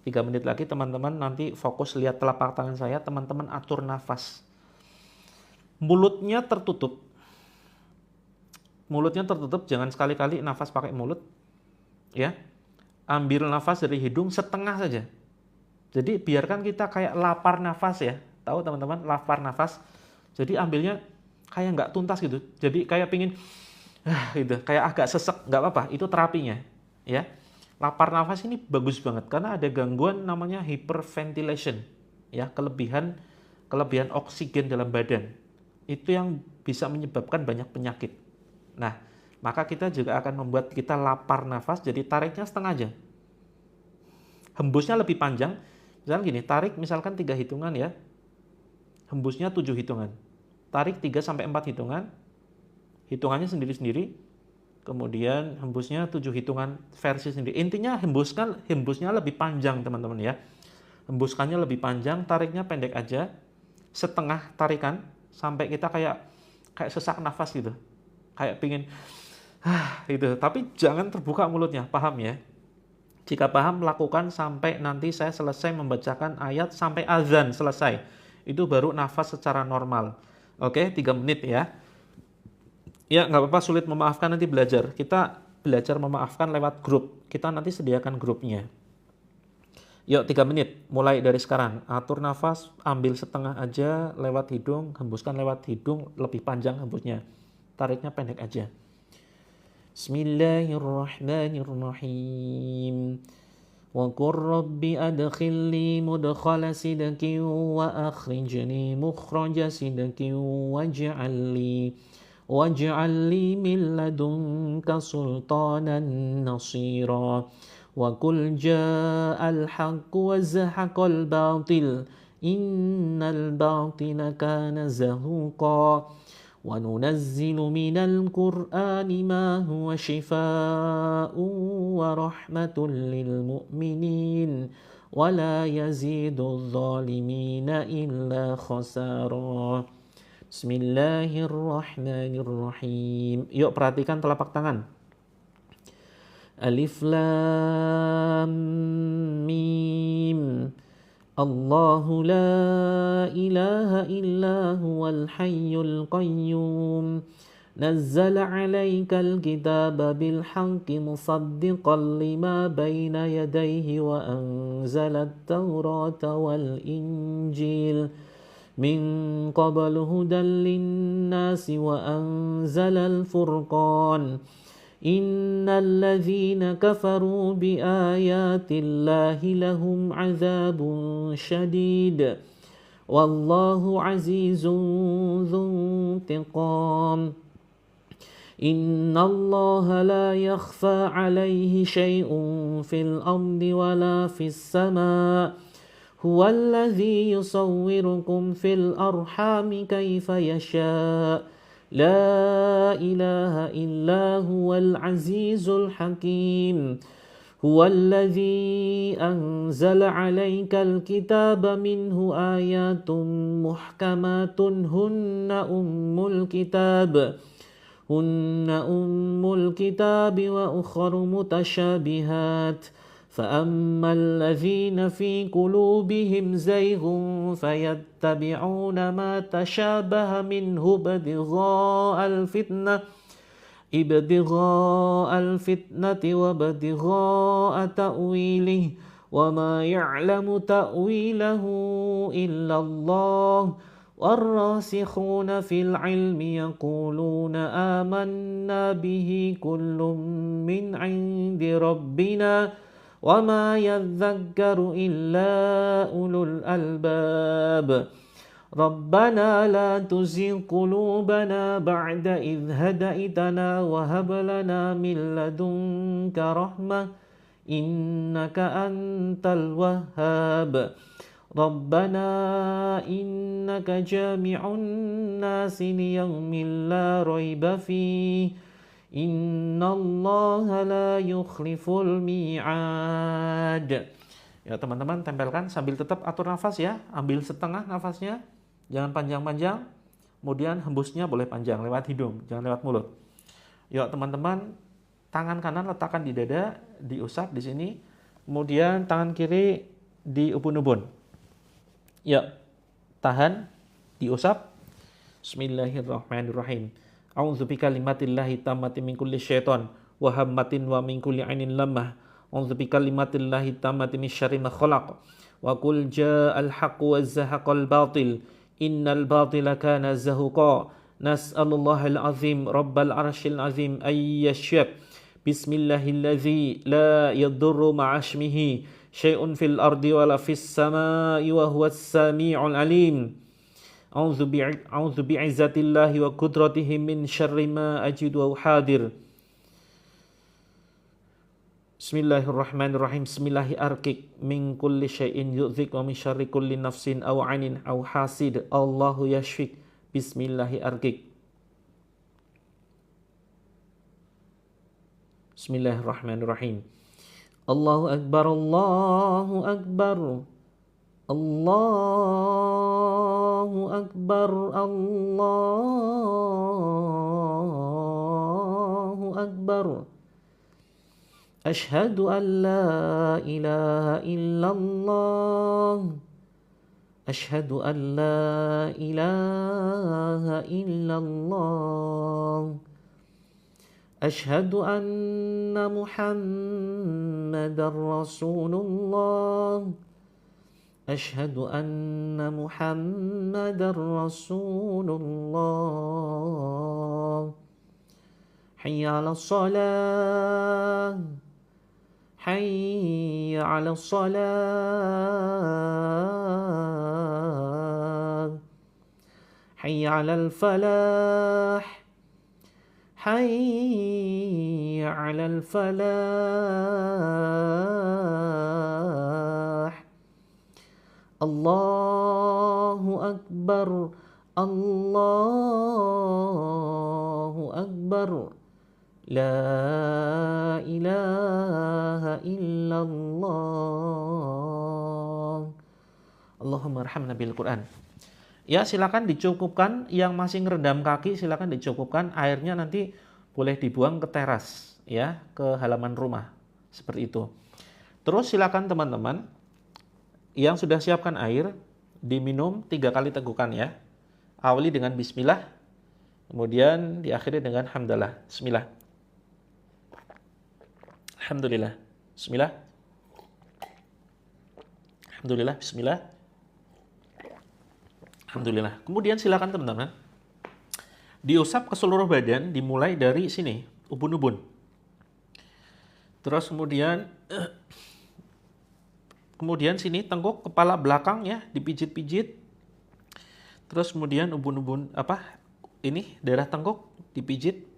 A: 3 menit lagi teman-teman nanti fokus lihat telapak tangan saya, teman-teman atur nafas. Mulutnya tertutup. Mulutnya tertutup, jangan sekali-kali nafas pakai mulut. Ya. Ambil nafas dari hidung setengah saja. Jadi biarkan kita kayak lapar nafas ya. Tahu teman-teman, lapar nafas. Jadi ambilnya kayak nggak tuntas gitu. Jadi kayak pingin gitu, kayak agak sesek, nggak apa-apa, itu terapinya. Ya. Lapar nafas ini bagus banget karena ada gangguan namanya hyperventilation. Ya, kelebihan oksigen dalam badan. Itu yang bisa menyebabkan banyak penyakit. Nah, maka kita juga akan membuat kita lapar nafas, jadi tariknya setengah aja. Hembusnya lebih panjang. Misalkan gini, tarik misalkan 3 hitungan ya. Hembusnya 7 hitungan. Tarik 3-4 hitungan. Hitungannya sendiri-sendiri. Kemudian hembusnya 7 hitungan versi sendiri. Intinya hembusnya lebih panjang teman-teman ya. Hembuskannya lebih panjang, tariknya pendek aja. Setengah tarikan sampai kita kayak sesak nafas gitu. Kayak pingin gitu. Tapi jangan terbuka mulutnya, paham ya? Jika paham, lakukan sampai nanti saya selesai membacakan ayat sampai azan selesai. Itu baru nafas secara normal. Oke, 3 menit ya. Ya, nggak apa-apa sulit memaafkan nanti belajar. Kita belajar memaafkan lewat grup. Kita nanti sediakan grupnya. Yuk, 3 menit. Mulai dari sekarang. Atur nafas, ambil setengah aja lewat hidung. Hembuskan lewat hidung, lebih panjang hembusnya. Tariknya pendek aja. Bismillahirrahmanirrahim. وقل رب أدخلني مدخل صدق وأخرجني مخرج صدق واجعل لي من لدنك سلطانا نصيرا وقل جاء الحق وزهق الباطل إن الباطل كان زهوقا وننزل من القرآن ما هو شفاء ورحمة للمؤمنين ولا يزيد الظالمين إلا خسارا. Bismillahirrahmanirrahim. Yuk perhatikan telapak tangan. Alif Lam Mim. Allahu la ilaha illa huwal hayyul qayyum. Nazzala 'alaikal kitaba bil haqqi musaddiqan lima baina yadayhi wa anzala at-taurata wal injil min qablu hudan lin-nasi wa anzalal furqan. Innal ladzina kafaru bi ayatillahi lahum 'adzabun syadid wallahu 'azizun dzuntiqam. Innallaha la yakhfa 'alaihi syai'un fil ardi wala fis sama'. Huwallazi yusawwirukum fil arhami kaifa yasha'. La ilaha illa huwal azizul hakim. Huwallazi anzala 'alaikal kitaba minhu ayatun muhkamatun hunna ummul kitab wa ukharu mutasyabihat. فأما الذين في قلوبهم زيغ فيتبعون ما تشابه منه ابتغاء الفتنة وابتغاء تأويله وما يعلم تأويله إلا الله والراسخون في العلم يقولون آمنا به كل من عند ربنا وما يذكر إلا أولو الألباب. ربنا لا تزغ قلوبنا بعد إذ هديتنا وهب لنا من لدنك رحمة إنك أنت الوهاب. ربنا إنك جامع الناس ليوم لا ريب فيه Innallaha la yukhliful mi'ad. Ya teman-teman, tempelkan sambil tetap atur nafas ya. Ambil setengah nafasnya, jangan panjang-panjang. Kemudian hembusnya boleh panjang lewat hidung, jangan lewat mulut. Yuk teman-teman, tangan kanan letakkan di dada, diusap di sini. Kemudian tangan kiri di ubun-ubun. Yuk, tahan, diusap. Bismillahirrahmanirrahim. A'udzu bikalimatillahi tammati min kulli syaitan wa hammatin wa min kulli ainin lamah. A'udzu bikalimatillahi tammati min syarri ma khalaq. Wa qul jaa'al haqqu wa zahaqal batil. Innal batila kana zahuqa. Nas'alullahal azim rabbal arsyil azim ayyashyak. Bismillahilladzi la yadurru ma'asmihi syai'un fil ardi wala fis samaa'i wa huwas samii'ul alim. A'udzu bi'izzatillahi wa qudratihi min syarri ma ajidu wa hadir. Bismillahirrahmanirrahim. Bismillahi arkik min kulli syai'in yu'dzik wa min syarri kulli nafsin aw 'ainin aw hasid. Allahu yashfik. Bismillahi arkik. Bismillahirrahmanirrahim. Allahu akbar, Allahu akbar. Allahu akbar, Allahu akbar. Asyhadu an la ilaha illallah. Asyhadu an la ilaha illallah. Asyhadu anna Muhammadar Rasulullah. Asyhadu anna Muhammadar Rasulullah. Hayya 'alas shalah. Hayya 'alas shalah. Hayya 'alal falah. Hayya 'alal falah. Allahu akbar. Allahu akbar. La ilaha illallah. Allahumma arhamna bil Quran. Ya, silakan dicukupkan. Yang masih ngerendam kaki silakan dicukupkan. Airnya nanti boleh dibuang ke teras, ya, ke halaman rumah. Seperti itu. Terus silakan teman-teman yang sudah siapkan air diminum 3 kali tegukan, ya. Awali dengan bismillah, kemudian diakhiri dengan hamdalah. Bismillah. Alhamdulillah. Bismillah. Alhamdulillah. Bismillah. Alhamdulillah. Kemudian silakan teman-teman diusap ke seluruh badan, dimulai dari sini, ubun-ubun. Terus kemudian sini tengkuk, kepala belakang, ya, dipijit-pijit. Terus kemudian ubun-ubun ini daerah tengkuk dipijit.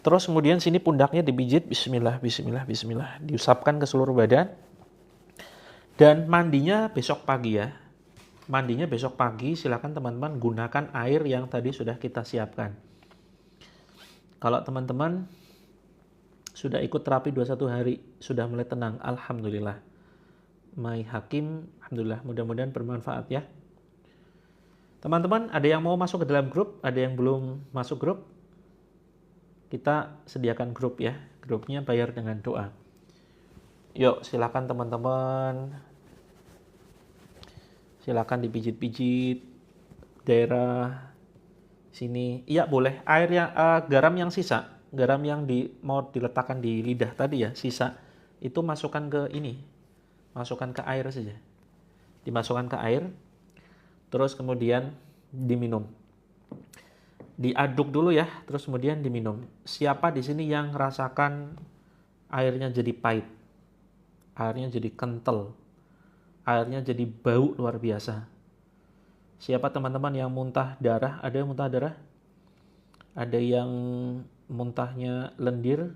A: Terus kemudian sini pundaknya dipijit. Bismillah, bismillah, bismillah. Diusapkan ke seluruh badan. Dan mandinya besok pagi, ya. Mandinya besok pagi, silakan teman-teman gunakan air yang tadi sudah kita siapkan. Kalau teman-teman sudah ikut terapi 21 hari, sudah mulai tenang, alhamdulillah. Mai Hakim, alhamdulillah, mudah-mudahan bermanfaat, ya. Teman-teman, ada yang mau masuk ke dalam grup, ada yang belum masuk grup? Kita sediakan grup, ya. Grupnya bayar dengan doa. Yuk, silakan teman-teman. Silakan dipijit-pijit daerah sini. Iya, boleh. Air yang garam yang sisa, garam yang mau diletakkan di lidah tadi, ya, sisa. Itu masukkan ke ini. Masukkan ke air saja. Dimasukkan ke air. Terus kemudian diminum. Diaduk dulu, ya, terus kemudian diminum. Siapa di sini yang rasakan airnya jadi pahit? Airnya jadi kental. Airnya jadi bau luar biasa. Siapa teman-teman yang muntah darah? Ada yang muntah darah? Ada yang muntahnya lendir?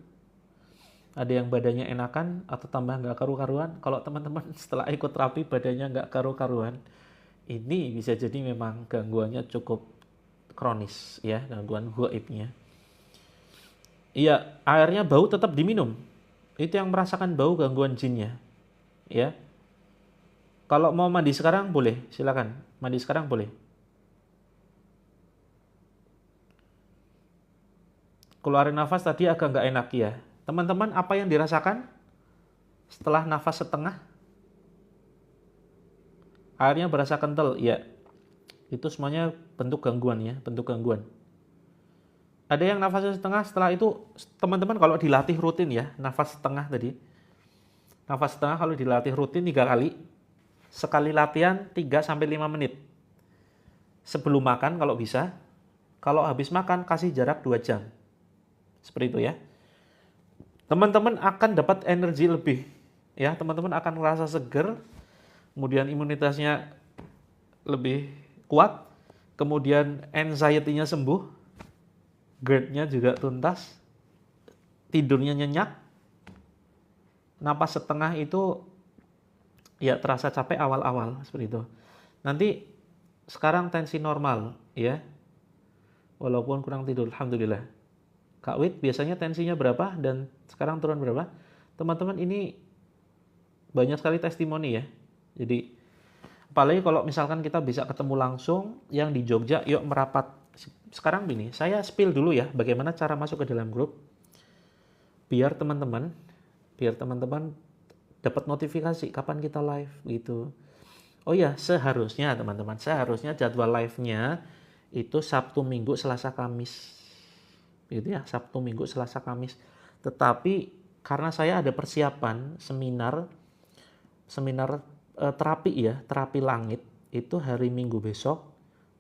A: Ada yang badannya enakan atau tambah nggak karu-karuan? Kalau teman-teman setelah ikut terapi badannya nggak karu-karuan, ini bisa jadi memang gangguannya cukup kronis, ya, gangguan gaibnya. Iya, airnya bau tetap diminum. Itu yang merasakan bau gangguan jinnya, ya. Kalau mau mandi sekarang boleh, silakan. Mandi sekarang boleh. Keluarin nafas tadi agak nggak enak, ya. Teman-teman, apa yang dirasakan setelah nafas setengah? Airnya berasa kental, ya. Itu semuanya bentuk gangguan, ya, bentuk gangguan. Ada yang nafasnya setengah, setelah itu teman-teman kalau dilatih rutin, ya, nafas setengah tadi. Nafas setengah kalau dilatih rutin 3 kali. Sekali latihan 3-5 menit. Sebelum makan kalau bisa. Kalau habis makan kasih jarak 2 jam. Seperti itu, ya. Teman-teman akan dapat energi lebih, ya. Teman-teman akan merasa seger. Kemudian imunitasnya lebih kuat. Kemudian anxiety-nya sembuh. GERD-nya juga tuntas. Tidurnya nyenyak. Napas setengah itu, ya, terasa capek awal-awal, seperti itu. Nanti sekarang tensi normal, ya. Walaupun kurang tidur, alhamdulillah. Kak Wid biasanya tensinya berapa dan sekarang turun berapa? Teman-teman, ini banyak sekali testimoni, ya. Jadi apalagi kalau misalkan kita bisa ketemu langsung yang di Jogja, yuk merapat. Sekarang gini, saya spill dulu, ya, bagaimana cara masuk ke dalam grup. Biar teman-teman dapat notifikasi kapan kita live, gitu. Oh ya, seharusnya teman-teman, jadwal live-nya itu Sabtu, Minggu, Selasa, Kamis. Gitu, ya, Sabtu, Minggu, Selasa, Kamis. Tetapi karena saya ada persiapan seminar terapi, ya, terapi langit itu hari Minggu besok,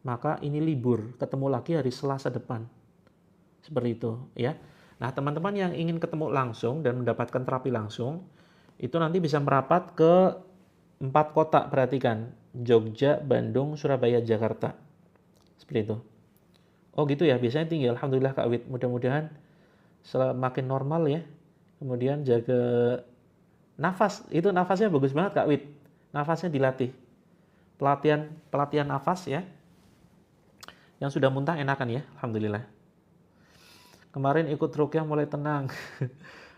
A: maka ini libur, ketemu lagi hari Selasa depan. Seperti itu, ya. Nah, teman-teman yang ingin ketemu langsung dan mendapatkan terapi langsung, itu nanti bisa merapat ke 4 kota, perhatikan. Jogja, Bandung, Surabaya, Jakarta. Seperti itu. Oh gitu ya, biasanya tinggi. Alhamdulillah Kak Wid. Mudah-mudahan semakin normal ya. Kemudian jaga nafas. Itu nafasnya bagus banget Kak Wid. Nafasnya dilatih. Pelatihan nafas ya. Yang sudah muntah enakan ya. Alhamdulillah. Kemarin ikut rukyah mulai tenang.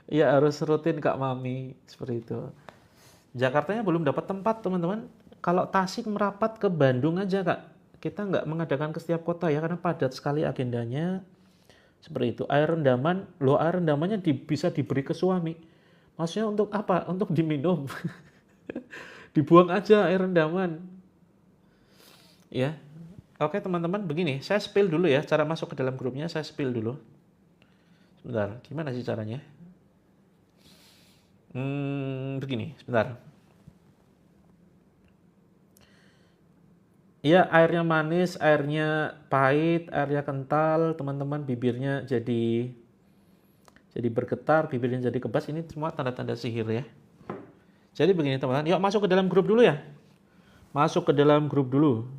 A: Iya harus rutin Kak Mami. Seperti itu. Jakartanya belum dapat tempat teman-teman. Kalau Tasik merapat ke Bandung aja Kak. Kita nggak mengadakan ke setiap kota ya. Karena padat sekali agendanya. Seperti itu. Air rendamannya bisa diberi ke suami. Maksudnya untuk apa? Untuk diminum. Dibuang aja air rendaman. Ya. Oke teman-teman, begini. Saya spill dulu ya. Cara masuk ke dalam grupnya saya spill dulu. Sebentar, gimana sih caranya? Begini, sebentar. Iya, airnya manis, airnya pahit, airnya kental, teman-teman bibirnya jadi bergetar, bibirnya jadi kebas. Ini semua tanda-tanda sihir ya. Jadi begini teman-teman, yuk masuk ke dalam grup dulu ya. Masuk ke dalam grup dulu.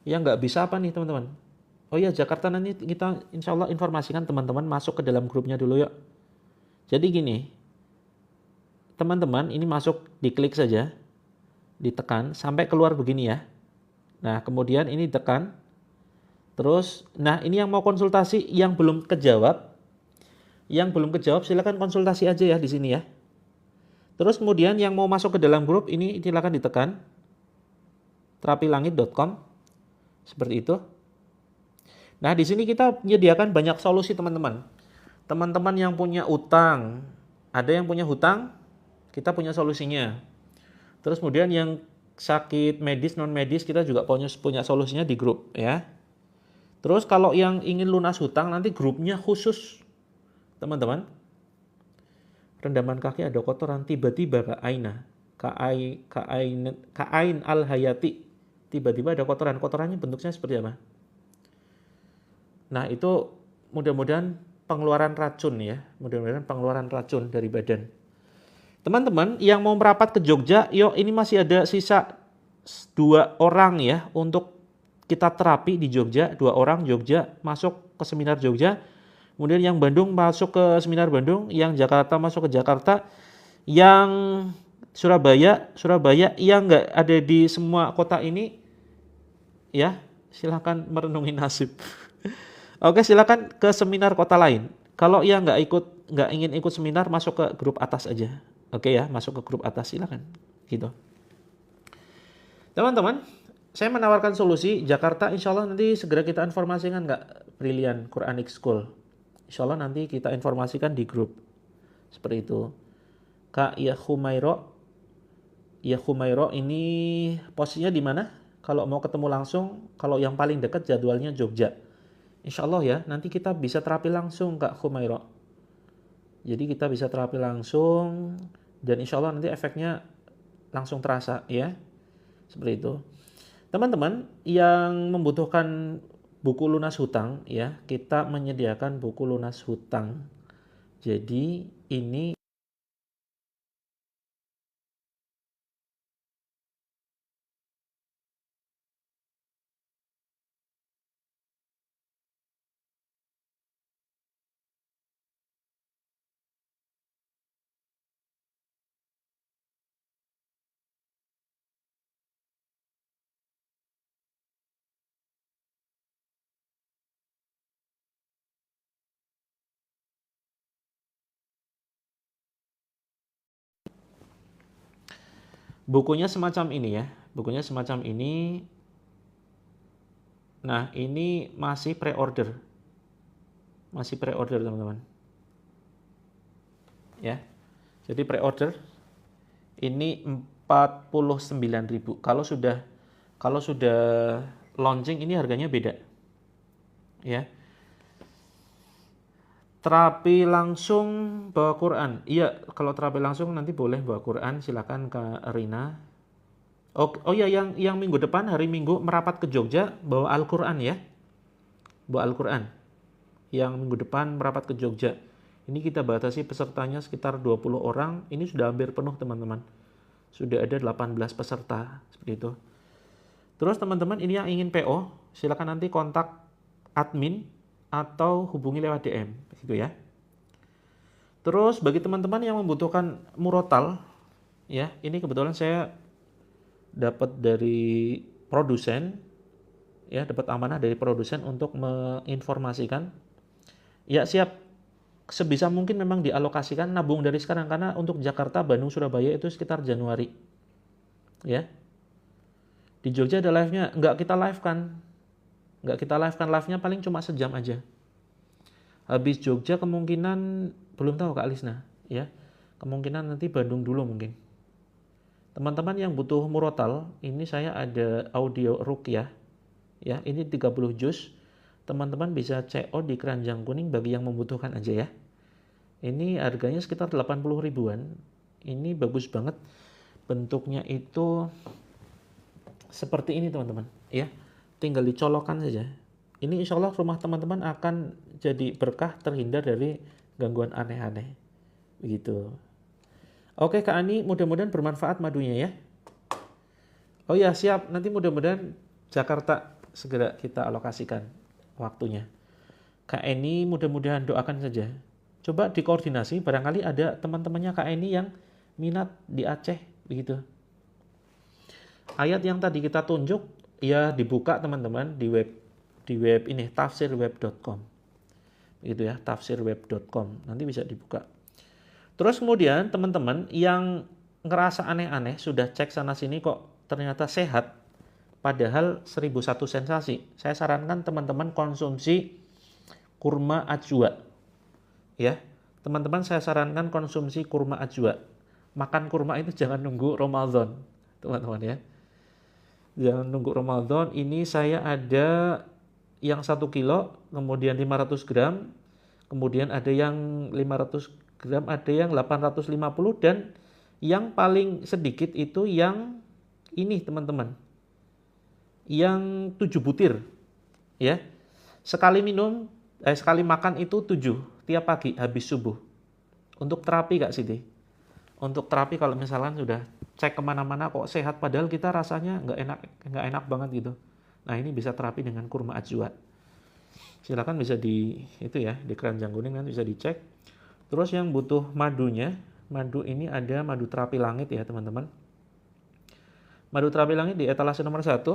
A: Ya nggak bisa apa nih teman-teman? Oh iya, Jakarta nanti kita insya Allah informasikan teman-teman masuk ke dalam grupnya dulu yuk. Jadi gini, teman-teman ini masuk, diklik saja, ditekan sampai keluar begini ya. Nah kemudian ini tekan, terus, nah ini yang mau konsultasi, yang belum kejawab silakan konsultasi aja ya di sini ya. Terus kemudian yang mau masuk ke dalam grup ini silakan ditekan terapilangit.com seperti itu. Nah, di sini kita menyediakan banyak solusi teman-teman. Teman-teman yang punya utang, ada yang punya hutang, kita punya solusinya. Terus kemudian yang sakit medis, non medis, kita juga punya solusinya di grup ya. Terus kalau yang ingin lunas hutang nanti grupnya khusus teman-teman. Rendaman kaki ada kotoran tiba-tiba Kak Aina, Ka'ain al-Hayati. Tiba-tiba ada kotorannya bentuknya seperti apa? Nah, itu mudah-mudahan pengeluaran racun ya. Mudah-mudahan pengeluaran racun dari badan. Teman-teman yang mau merapat ke Jogja, yuk ini masih ada sisa 2 orang ya untuk kita terapi di Jogja. 2 orang Jogja masuk ke seminar Jogja. Kemudian yang Bandung masuk ke seminar Bandung, yang Jakarta masuk ke Jakarta, yang Surabaya yang nggak ada di semua kota ini, ya silahkan merenungi nasib. Oke, silakan ke seminar kota lain. Kalau yang nggak ingin ikut seminar, masuk ke grup atas aja. Oke ya, masuk ke grup atas silakan. Gitu. Teman-teman, saya menawarkan solusi Jakarta. Insya Allah nanti segera kita informasikan nggak Brilliant Quranic School. Insya Allah nanti kita informasikan di grup. Seperti itu. Kak Yahumairo ini posisinya di mana? Kalau mau ketemu langsung, kalau yang paling dekat jadwalnya Jogja. Insya Allah ya, nanti kita bisa terapi langsung Kak Humairo. Jadi kita bisa terapi langsung dan insya Allah nanti efeknya langsung terasa ya. Seperti itu. Teman-teman yang membutuhkan buku lunas hutang ya, kita menyediakan buku lunas hutang. Jadi ini bukunya semacam ini ya. Bukunya semacam ini. Nah, ini masih pre-order. Masih pre-order, teman-teman. Ya. Jadi pre-order ini 49.000. Kalau sudah launching ini harganya beda. Ya. Terapi langsung bawa Quran. Iya, kalau terapi langsung nanti boleh bawa Quran, silakan Kak Rina. Oh ya, yang minggu depan hari Minggu merapat ke Jogja bawa Al-Qur'an ya. Bawa Al-Qur'an. yang minggu depan merapat ke Jogja. Ini kita batasi pesertanya sekitar 20 orang. Ini sudah hampir penuh teman-teman. Sudah ada 18 peserta seperti itu. Terus teman-teman ini yang ingin PO, silakan nanti kontak admin atau hubungi lewat DM gitu ya. Terus bagi teman-teman yang membutuhkan murotal ya, ini kebetulan saya dapat dari produsen ya, dapat amanah dari produsen untuk menginformasikan. Ya siap, sebisa mungkin memang dialokasikan nabung dari sekarang, karena untuk Jakarta, Bandung, Surabaya itu sekitar Januari. Ya. Di Jogja ada live-nya, nggak kita live kan. Live-nya paling cuma sejam aja. Habis Jogja kemungkinan belum tahu Kak Lisna, ya. Kemungkinan nanti Bandung dulu mungkin. Teman-teman yang butuh murotal, ini saya ada audio ruqyah. Ya, ini 30 juz. Teman-teman bisa CO di Keranjang Kuning bagi yang membutuhkan aja ya. Ini harganya sekitar 80 ribuan. Ini bagus banget. Bentuknya itu seperti ini teman-teman ya, tinggal dicolokkan saja. Ini insya Allah rumah teman-teman akan jadi berkah, terhindar dari gangguan aneh-aneh begitu. Oke Kak Ani, mudah-mudahan bermanfaat madunya ya. Oh ya siap, nanti mudah-mudahan Jakarta segera kita alokasikan waktunya. Kak Eni mudah-mudahan doakan saja. Coba dikoordinasi, barangkali ada teman-temannya Kak Eni yang minat di Aceh begitu. Ayat yang tadi kita tunjuk ya dibuka teman-teman di web ini tafsirweb.com. Gitu ya, tafsirweb.com. Nanti bisa dibuka. Terus kemudian teman-teman yang ngerasa aneh-aneh sudah cek sana sini kok ternyata sehat, padahal 1001 sensasi. Saya sarankan teman-teman konsumsi kurma ajwa. Ya. Teman-teman saya sarankan konsumsi kurma ajwa. Makan kurma itu jangan nunggu Ramadan, teman-teman ya. Jangan nunggu Ramadan. Ini saya ada yang 1 kilo, kemudian 500 gram, kemudian ada yang 500 gram, ada yang 850, dan yang paling sedikit itu yang ini teman-teman, yang 7 butir ya. Sekali makan itu 7 tiap pagi habis subuh. Untuk terapi Kak Siti, untuk terapi kalau misalkan sudah cek kemana-mana kok sehat, padahal kita rasanya nggak enak banget gitu. Nah ini bisa terapi dengan kurma ajwa. Silakan bisa di itu ya, di Keranjang Kuning nanti bisa dicek. Terus yang butuh madunya, madu ini ada madu terapi langit ya teman-teman. Madu terapi langit di etalase nomor 1.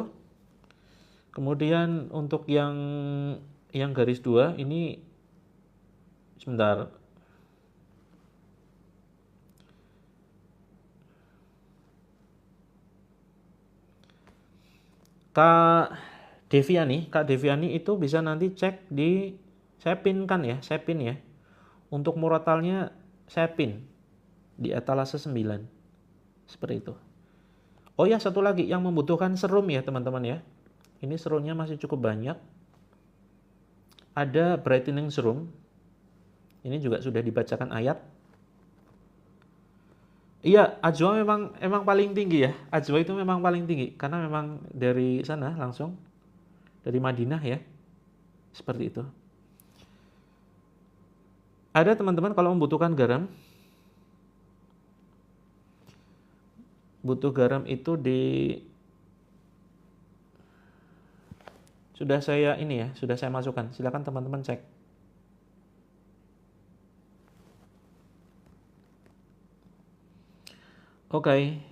A: Kemudian untuk yang garis 2 ini sebentar. Kak Deviani itu bisa nanti cek di saya pin ya. Untuk murotalnya saya pin di etalase 9. Seperti itu. Oh ya, satu lagi yang membutuhkan serum ya teman-teman ya. Ini serumnya masih cukup banyak. Ada brightening serum. Ini juga sudah dibacakan ayat. Iya, ajwa memang paling tinggi ya. Ajwa itu memang paling tinggi karena memang dari sana langsung dari Madinah ya. Seperti itu. Ada teman-teman kalau membutuhkan garam, butuh garam itu sudah saya masukkan. Silakan teman-teman cek. Oke.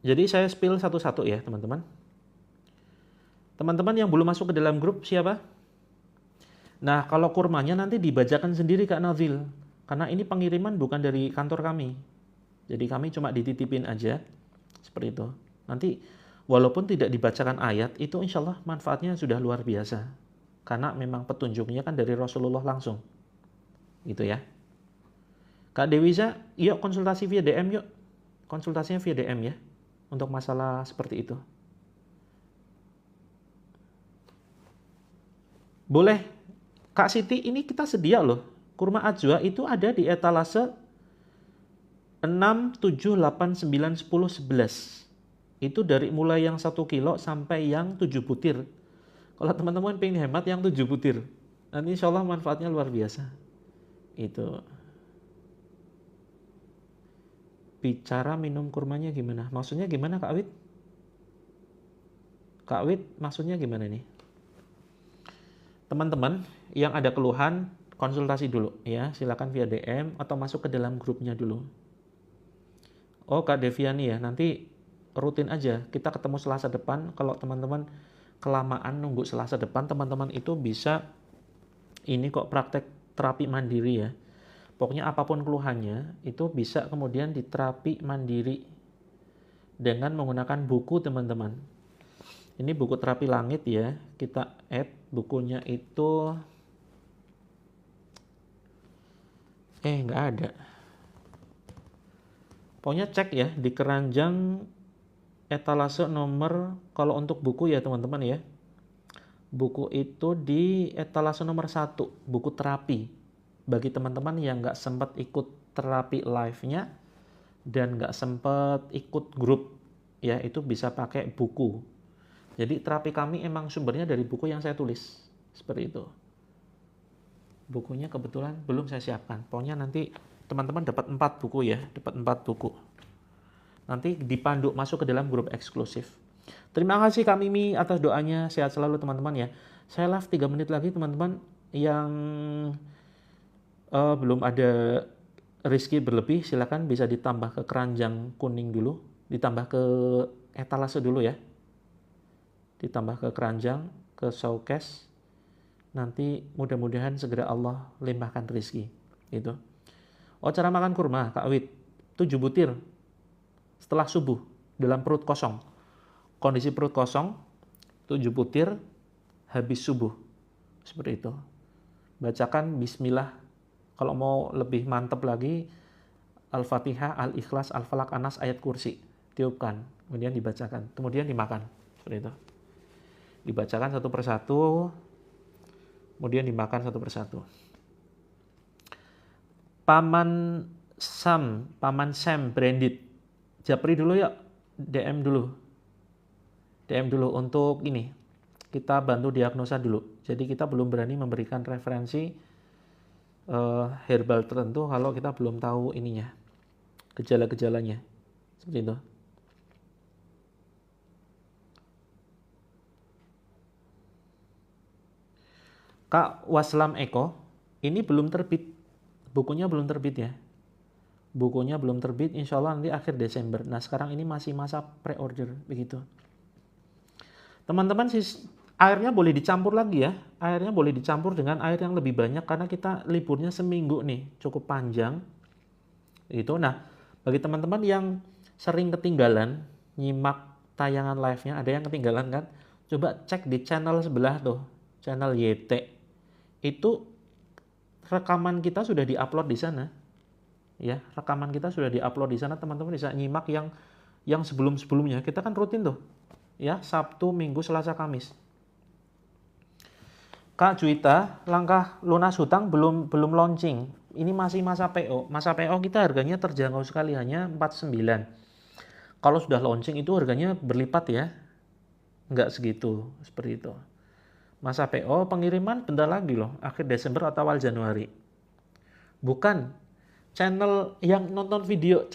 A: Jadi saya spill satu-satu ya, teman-teman. Teman-teman yang belum masuk ke dalam grup siapa? Nah, kalau kurmanya nanti dibajakan sendiri Kak Nazil. Karena ini pengiriman bukan dari kantor kami. Jadi kami cuma dititipin aja. Seperti itu. Nanti walaupun tidak dibacakan ayat, itu insya Allah manfaatnya sudah luar biasa. Karena memang petunjuknya kan dari Rasulullah langsung. Gitu ya. Kak Dewiza, yuk konsultasi via DM yuk. Konsultasinya via DM ya. Untuk masalah seperti itu. Boleh. Kak Siti, ini kita sedia loh. Kurma ajwa itu ada di etalase 6, 7, 8, 9, 10, 11. Itu dari mulai yang 1 kilo sampai yang 7 butir. Kalau teman-teman pengen hemat yang 7 butir. Nanti insya Allah manfaatnya luar biasa. Itu. Bicara minum kurmanya gimana? Maksudnya gimana Kak Wid? Kak Wid maksudnya gimana nih? Teman-teman yang ada keluhan konsultasi dulu ya, silakan via DM atau masuk ke dalam grupnya dulu. Oh Kak Deviani ya, nanti rutin aja kita ketemu Selasa depan. Kalau teman-teman kelamaan nunggu Selasa depan, teman-teman itu bisa ini kok praktek terapi mandiri ya. Pokoknya apapun keluhannya itu bisa kemudian diterapi mandiri dengan menggunakan buku teman-teman. Ini buku terapi langit ya, kita add bukunya itu nggak ada. Pokoknya cek ya di keranjang etalase nomor, kalau untuk buku ya teman-teman ya, buku itu di etalase nomor 1, buku terapi. Bagi teman-teman yang nggak sempat ikut terapi live-nya dan nggak sempat ikut grup ya, itu bisa pakai buku. Jadi terapi kami emang sumbernya dari buku yang saya tulis seperti itu. Bukunya kebetulan belum saya siapkan. Pokoknya nanti teman-teman dapat 4 buku ya, dapat 4 buku. Nanti dipandu masuk ke dalam grup eksklusif. Terima kasih Kak Mimi atas doanya. Sehat selalu teman-teman ya. Saya live 3 menit lagi teman-teman. Yang belum ada rezeki berlebih, silakan bisa ditambah ke keranjang kuning dulu, ditambah ke etalase dulu ya. Ditambah ke keranjang, ke showcase. Nanti mudah-mudahan segera Allah limpahkan rezeki. Itu. Oh, cara makan kurma Kak Wid, 7 butir setelah subuh dalam perut kosong. Kondisi perut kosong, 7 butir habis subuh. Seperti itu. Bacakan bismillah. Kalau mau lebih mantap lagi, Al-Fatihah, Al-Ikhlas, Al-Falaq, Anas, ayat kursi. Tiupkan, kemudian dibacakan, kemudian dimakan. Seperti itu. Dibacakan satu persatu, kemudian dimakan satu persatu. Paman Sam branded. Japri dulu ya, DM dulu untuk ini. Kita bantu diagnosa dulu. Jadi kita belum berani memberikan referensi herbal tertentu kalau kita belum tahu ininya, gejala-gejalanya. Seperti itu. Kak Waslam Eko, ini belum terbit. Bukunya belum terbit ya. Bukunya belum terbit, insya Allah nanti akhir Desember. Nah sekarang ini masih masa pre-order begitu. Teman-teman airnya boleh dicampur lagi ya. Airnya boleh dicampur dengan air yang lebih banyak karena kita liburnya seminggu nih, cukup panjang. Itu. Nah bagi teman-teman yang sering ketinggalan nyimak tayangan live-nya, ada yang ketinggalan kan? Coba cek di channel sebelah tuh, channel YT. Itu rekaman kita sudah diupload di sana. Ya, rekaman kita sudah diupload di sana, teman-teman bisa nyimak yang sebelum-sebelumnya. Kita kan rutin tuh. Ya, Sabtu, Minggu, Selasa, Kamis. Kak Juwita, langkah lunas hutang belum launching. Ini masih masa PO. Masa PO kita harganya terjangkau sekali, hanya 49. Kalau sudah launching itu harganya berlipat ya. Enggak segitu, seperti itu. Masa PO pengiriman bentar lagi loh, akhir Desember atau awal Januari. Bukan channel yang nonton video,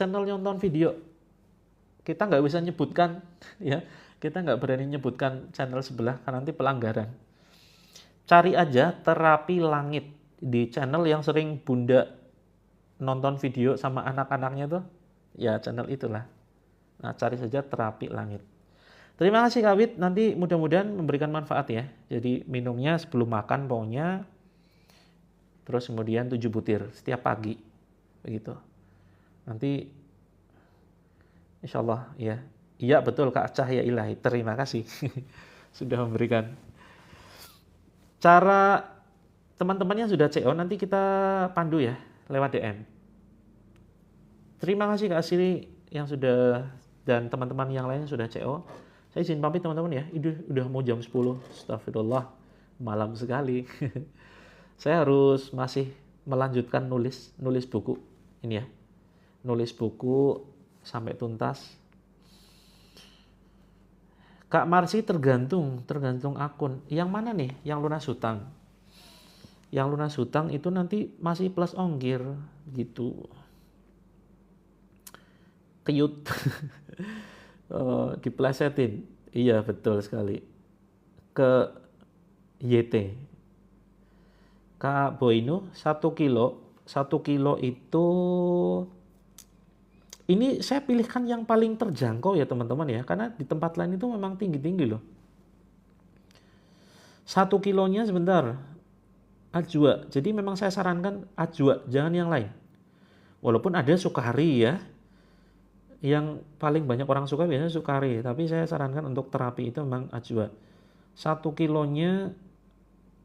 A: kita nggak bisa nyebutkan ya, kita nggak berani nyebutkan channel sebelah karena nanti pelanggaran. Cari aja terapi langit di channel yang sering bunda nonton video sama anak-anaknya tuh, ya channel itulah. Nah cari saja terapi langit. Terima kasih Kak Wid, nanti mudah-mudahan memberikan manfaat ya. Jadi minumnya sebelum makan pokoknya, terus kemudian 7 butir setiap pagi, begitu. Nanti insya Allah ya. Iya betul Kak Cahya Ilahi, terima kasih sudah memberikan. Cara teman-teman yang sudah CO nanti kita pandu ya lewat DM. Terima kasih Kak Siri yang sudah dan teman-teman yang lain yang sudah CO. Saya izin pamit teman-teman ya, udah mau jam 10, astagfirullah, malam sekali. Saya harus masih melanjutkan nulis buku, ini ya, nulis buku sampai tuntas. Kak Marsi tergantung akun, yang mana nih, yang lunas hutang? Yang lunas hutang itu nanti masih plus ongkir gitu. Keют. Diplesetin. Iya betul sekali. Ke YT. Kak Boinu 1 kilo itu, ini saya pilihkan yang paling terjangkau ya teman-teman ya, karena di tempat lain itu memang tinggi-tinggi loh. 1 kilonya sebentar, ajwa. Jadi memang saya sarankan ajwa, jangan yang lain. Walaupun ada sukari ya, yang paling banyak orang suka biasanya sukari, tapi saya sarankan untuk terapi itu memang ajwa. 1 kilonya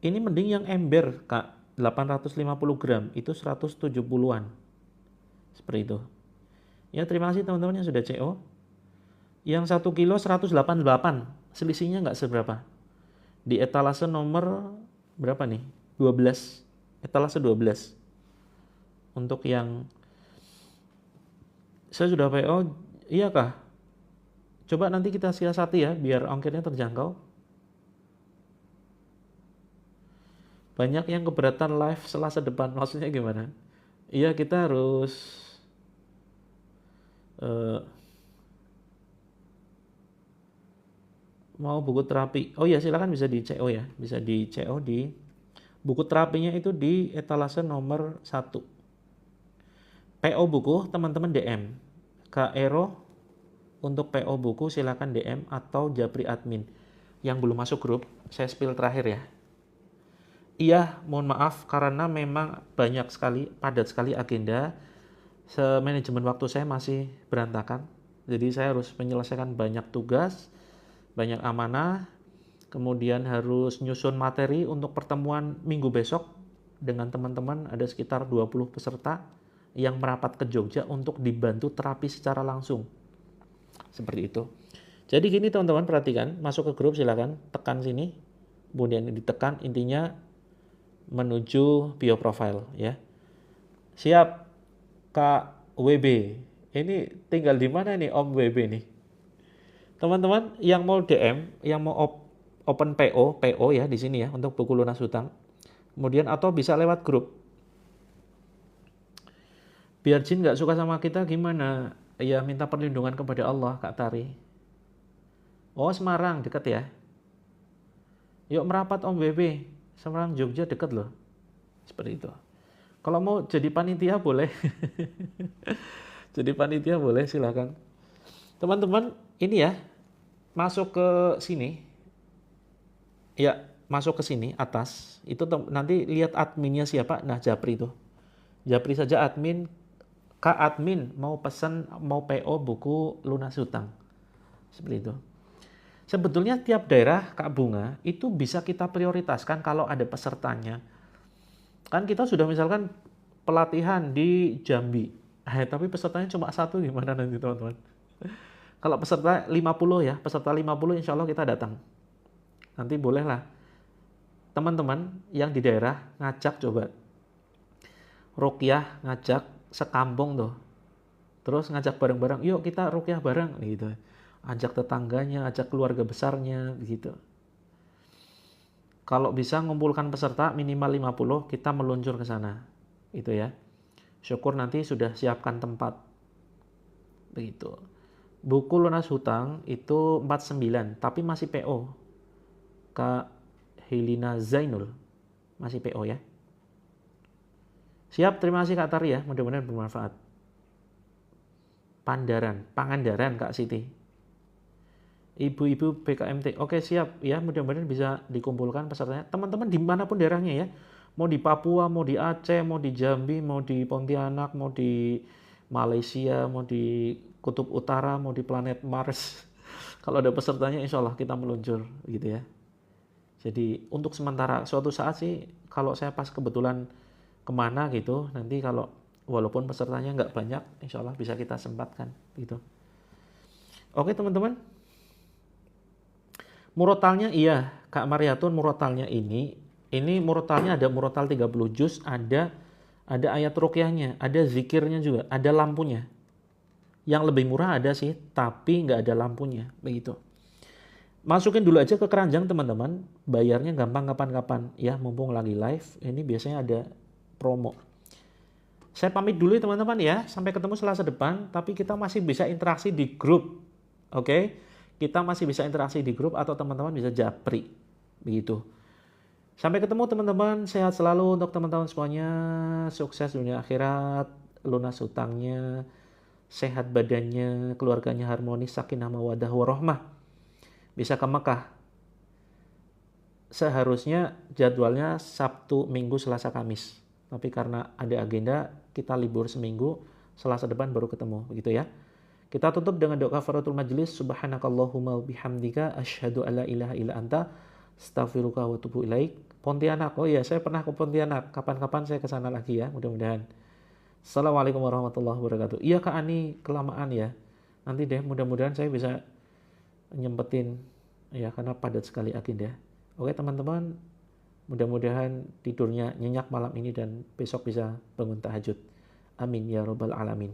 A: ini mending yang ember Kak, 850 gram, itu 170-an. Seperti itu. Ya terima kasih teman-teman yang sudah CO. Yang 1 kilo 188, selisihnya nggak seberapa. Di etalase nomor berapa nih? 12, etalase 12. Untuk yang saya sudah PO, iya kah? Coba nanti kita siasati ya, biar ongkirnya terjangkau. Banyak yang keberatan live Selasa depan, maksudnya gimana? Iya kita harus mau buku terapi. Oh ya silakan bisa di CO ya, bisa di CO di buku terapinya itu di etalase nomor 1. PO buku teman-teman DM. Kak Ero untuk PO buku silakan DM atau Japri admin. Yang belum masuk grup, saya spill terakhir ya. Iya, mohon maaf karena memang banyak sekali, padat sekali agenda. Manajemen waktu saya masih berantakan. Jadi saya harus menyelesaikan banyak tugas, banyak amanah, kemudian harus nyusun materi untuk pertemuan minggu besok dengan teman-teman, ada sekitar 20 peserta yang merapat ke Jogja untuk dibantu terapi secara langsung. Seperti itu. Jadi gini teman-teman, perhatikan, masuk ke grup silakan, tekan sini, kemudian ditekan, intinya menuju bio profile ya. Siap Kak WB. Ini tinggal di mana nih Om WB nih? Teman-teman yang mau DM, yang mau open PO ya di sini ya untuk buku lunas hutang. Kemudian atau bisa lewat grup. Biar jin nggak suka sama kita gimana? Ya minta perlindungan kepada Allah Kak Tari. Oh Semarang dekat ya. Yuk merapat Om WB. Semarang Jogja dekat loh. Seperti itu. Kalau mau jadi panitia boleh. Jadi panitia boleh silakan. Teman-teman ini ya. Masuk ke sini. Ya, masuk ke sini atas. Itu nanti lihat adminnya siapa. Nah, Japri itu. Japri saja admin. Kak admin mau pesan, mau PO buku lunas hutang. Seperti itu. Sebetulnya tiap daerah Kak Bunga itu bisa kita prioritaskan kalau ada pesertanya. Kan kita sudah misalkan pelatihan di Jambi. Tapi pesertanya cuma 1 gimana nanti teman-teman? Kalau peserta 50 ya, peserta 50 insya Allah kita datang. Nanti bolehlah teman-teman yang di daerah ngajak coba. Ruqyah ngajak sekampung tuh. Terus ngajak bareng-bareng, yuk kita ruqyah bareng gitu. Ajak tetangganya, ajak keluarga besarnya begitu. Kalau bisa ngumpulkan peserta minimal 50, kita meluncur ke sana. Itu ya. Syukur nanti sudah siapkan tempat. Begitu. Buku lunas hutang itu 49, tapi masih PO. Kak Helina Zainul masih PO ya. Siap, terima kasih Kak Tari ya, mudah-mudahan bermanfaat. Pangandaran Kak Siti. Ibu-ibu BKMT, oke siap ya, mudah-mudahan bisa dikumpulkan pesertanya. Teman-teman dimanapun daerahnya ya, mau di Papua, mau di Aceh, mau di Jambi, mau di Pontianak, mau di Malaysia, mau di Kutub Utara, mau di planet Mars. Kalau ada pesertanya insya Allah kita meluncur gitu ya. Jadi untuk sementara, suatu saat sih kalau saya pas kebetulan kemana gitu, nanti kalau walaupun pesertanya nggak banyak, insya Allah bisa kita sempatkan gitu. Oke teman-teman. Murotalnya iya, Kak Mariatun murotalnya ini murotalnya ada murotal 30 juz, ada ayat ruqyahnya, ada zikirnya juga, ada lampunya. Yang lebih murah ada sih, tapi nggak ada lampunya, begitu. Masukin dulu aja ke keranjang teman-teman, bayarnya gampang kapan-kapan ya, mumpung lagi live ini biasanya ada promo. Saya pamit dulu ya teman-teman ya, sampai ketemu Selasa depan, tapi kita masih bisa interaksi di grup. Oke? Kita masih bisa interaksi di grup atau teman-teman bisa japri. Begitu. Sampai ketemu teman-teman, sehat selalu untuk teman-teman semuanya, sukses dunia akhirat, lunas hutangnya, sehat badannya, keluarganya harmonis, sakinah mawaddah warahmah. Bisa ke Mekah. Seharusnya jadwalnya Sabtu, Minggu, Selasa, Kamis. Tapi karena ada agenda, kita libur seminggu, Selasa depan baru ketemu, begitu ya. Kita tutup dengan doa kafaratul majlis. Subhanakallahumma bihamdika asyhadu alla ilaha illa anta astaghfiruka wa atubu ilaik. Pontianak. Oh iya, saya pernah ke Pontianak. Kapan-kapan saya ke sana lagi ya, mudah-mudahan. Assalamualaikum warahmatullahi wabarakatuh. Iya Kak Ani, kelamaan ya. Nanti deh mudah-mudahan saya bisa nyempetin ya, karena padat sekali agenda. Oke teman-teman, mudah-mudahan tidurnya nyenyak malam ini dan besok bisa bangun tahajud. Amin ya robbal alamin.